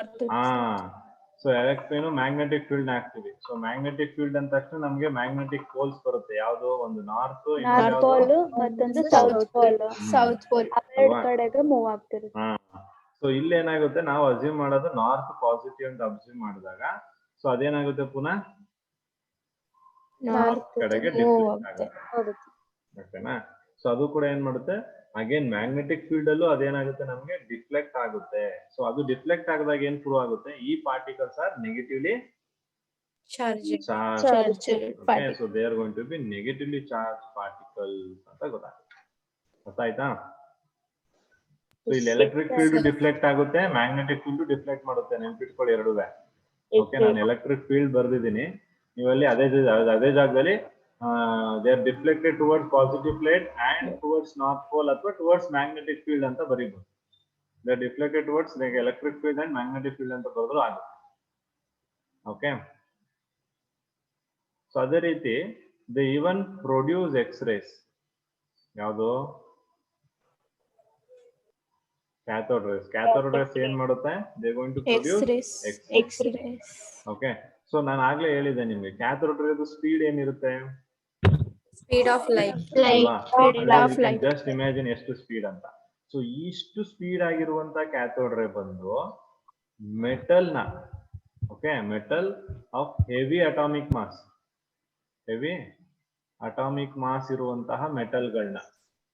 ಸೊ ಎಲೆಕ್ಟ್ರಿಕ್ ಮ್ಯಾಗ್ನೆಟಿಕ್ ಫೀಲ್ಡ್ ಹಾಕ್ತಿವಿ. ಸೊ ಮ್ಯಾಗ್ನೆಟಿಕ್ ಫೀಲ್ಡ್ ಅಂದ ತಕ್ಷಣ ನಮ್ಗೆ ಮ್ಯಾಗ್ನೆಟಿಕ್ ಪೋಲ್ಸ್ ಬರುತ್ತೆ. ಯಾವ್ದು? ಒಂದು ನಾರ್ತ್ ಪೋಲ್ ಮತ್ತೊಂದು ಸೌತ್ ಪೋಲ್. ಎರಡು ಕಡೆಗೆ ಮೂವ್ ಆಗ್ತಿರುತ್ತೆ. ಸೊ ಇಲ್ಲಿ ಏನಾಗುತ್ತೆ? ನಾವು ಅಸ್ಯೂಮ್ ಮಾಡೋದು ನಾರ್ತ್ ಪಾಸಿಟಿವ್ ಅಂತ ಅಸ್ಯೂಮ್ ಮಾಡಿದಾಗ, ಸೊ ಅದೇನಾಗುತ್ತೆ? ಪುನಃ ನಾರ್ತ್ ಕಡೆಗೆ ಡಿಫ್ಲೆಕ್ಟ್ ಆಗುತ್ತೆ. ಓಕೆನಾ? ಸೊ ಅದು ಕೂಡ ಏನ್ ಮಾಡುತ್ತೆ? ಅಗೇನ್ ಮ್ಯಾಗ್ನೆಟಿಕ್ ಫೀಲ್ಡ್ ಅಲ್ಲೂ ಅದೇನಾಗುತ್ತೆ? ನಮ್ಗೆ ಡಿಫ್ಲೆಕ್ಟ್ ಆಗುತ್ತೆ. ಸೊ ಅದು ಡಿಫ್ಲೆಕ್ಟ್ ಆಗದಾಗ ಏನ್ ಪ್ರೂವ್ ಆಗುತ್ತೆ? ಈ particles are negatively charged. So they are going to be negatively charge particles ಅಂತ ಗೊತ್ತಾಯ್ತಾ? ಸೊ ಇಲ್ಲಿ ಎಲೆಕ್ಟ್ರಿಕ್ ಫೀಲ್ಡ್ ಡಿಫ್ಲೆಕ್ಟ್ ಆಗುತ್ತೆ, ಮ್ಯಾಗ್ನೆಟಿಕ್ ಫೀಲ್ಡ್ ಡಿಫ್ಲೆಕ್ಟ್ ಮಾಡುತ್ತೆ. ನೆನ್ಪಿಟ್ಕೊಳ್ಳಿ ಎರಡುವೆ. ಓಕೆ, ನಾನು ಎಲೆಕ್ಟ್ರಿಕ್ ಫೀಲ್ಡ್ ಬರ್ದಿದ್ದೀನಿ, ನೀವಲ್ಲಿ ಅದೇ ಜಾಗದಲ್ಲಿ they are deflected towards positive plate and towards north pole ಅಥವಾ towards magnetic field ಅಂತ ಬರೀಬಹುದು. they are deflected towards electric field and magnetic field ಅಂತ ಬರೆದ್ರು ಆಗುತ್ತೆ. ಓಕೆ, ಸೊ ಅದೇ ರೀತಿ they even produce x-rays. ಯಾವುದು? cathode rays ಏನ್ ಮಾಡುತ್ತೆ? they are going to produce x-rays. Okay, so ನಾನು ಆಗ್ಲೇ ಹೇಳಿದ್ದೆ ನಿಮ್ಗೆ, ಕ್ಯಾಥೋಡ್ ರೇಸ್ ಸ್ಪೀಡ್ ಏನಿರುತ್ತೆ? Speed of light. Just imagine ಎಷ್ಟು ಸ್ಪೀಡ್ ಅಂತ. ಸೊ ಇಷ್ಟು ಸ್ಪೀಡ್ ಆಗಿರುವಂತ ಕ್ಯಾಥೋಡ್ ರೇ ಬಂದು ಮೆಟಲ್ ನ okay metal of heavy atomic mass ಇರುವಂತಹ ಮೆಟಲ್ಗಳನ್ನ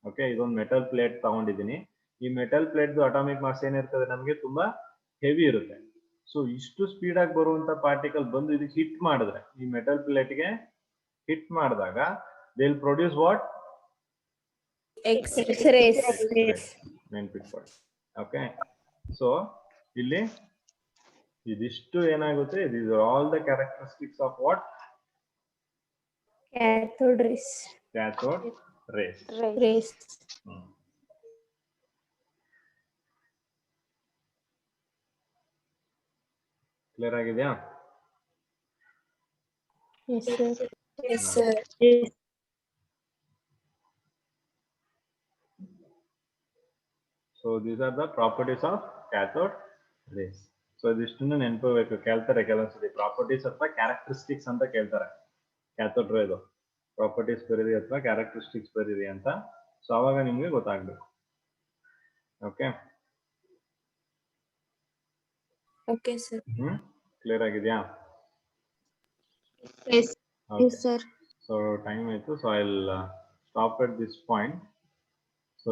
ಓಕೆ ಇದೊಂದು ಮೆಟಲ್ ಪ್ಲೇಟ್ ತಗೊಂಡಿದ್ದೀನಿ. ಈ ಮೆಟಲ್ ಪ್ಲೇಟ್ ಅಟಾಮಿಕ್ ಮಾಸ್ ಏನಿರ್ತದೆ ನಮಗೆ ತುಂಬಾ ಹೆವಿ ಇರುತ್ತೆ. ಸೊ ಇಷ್ಟು ಸ್ಪೀಡ್ ಆಗಿ ಬರುವಂತ ಪಾರ್ಟಿಕಲ್ ಬಂದು ಇದಕ್ಕೆ ಹಿಟ್ ಮಾಡಿದ್ರೆ ಈ ಮೆಟಲ್ ಪ್ಲೇಟ್ಗೆ ಹಿಟ್ ಮಾಡಿದಾಗ they will produce what X-rays. ನೆನ್ಪಿಟ್ಕೊಳ್ಳಿ. ಓಕೆ ಸೊ ಇಲ್ಲಿ ಇದಿಷ್ಟು ಏನಾಗುತ್ತೆ this all the characteristics of what Cathode rays. Cathode rays. Rays. Clear ಆಗಿದೆಯಾ? Yes, sir. Yes, sir. So these are the properties of cathode rays. So ಇದಿಷ್ಟನ್ನು ನೆನಪಬೇಕು. ಕೇಳ್ತಾರೆ ಕೆಲವೊಂದ್ಸತಿ properties ಅಥವಾ characteristics ಅಂತ ಕೇಳ್ತಾರೆ. ಕ್ಯಾಥೋಡ್ ರೇದು ಪ್ರಾಪರ್ಟೀಸ್ ಬರೀರಿ ಅಥವಾ ಕ್ಯಾರೆಕ್ಟರಿಸ್ಟಿಕ್ಸ್ ಬರೀರಿ ಅಂತ. ಸೊ ಅವಾಗ ನಿಮ್ಗೆ ಗೊತ್ತಾಗ್ಬೇಕು. Okay Okay, sir. ಕ್ಲಿಯರ್ ಆಗಿದೆಯಾ? Yes. Okay. Yes, sir. So time ಆಯ್ತು. So I'll stop at this point. So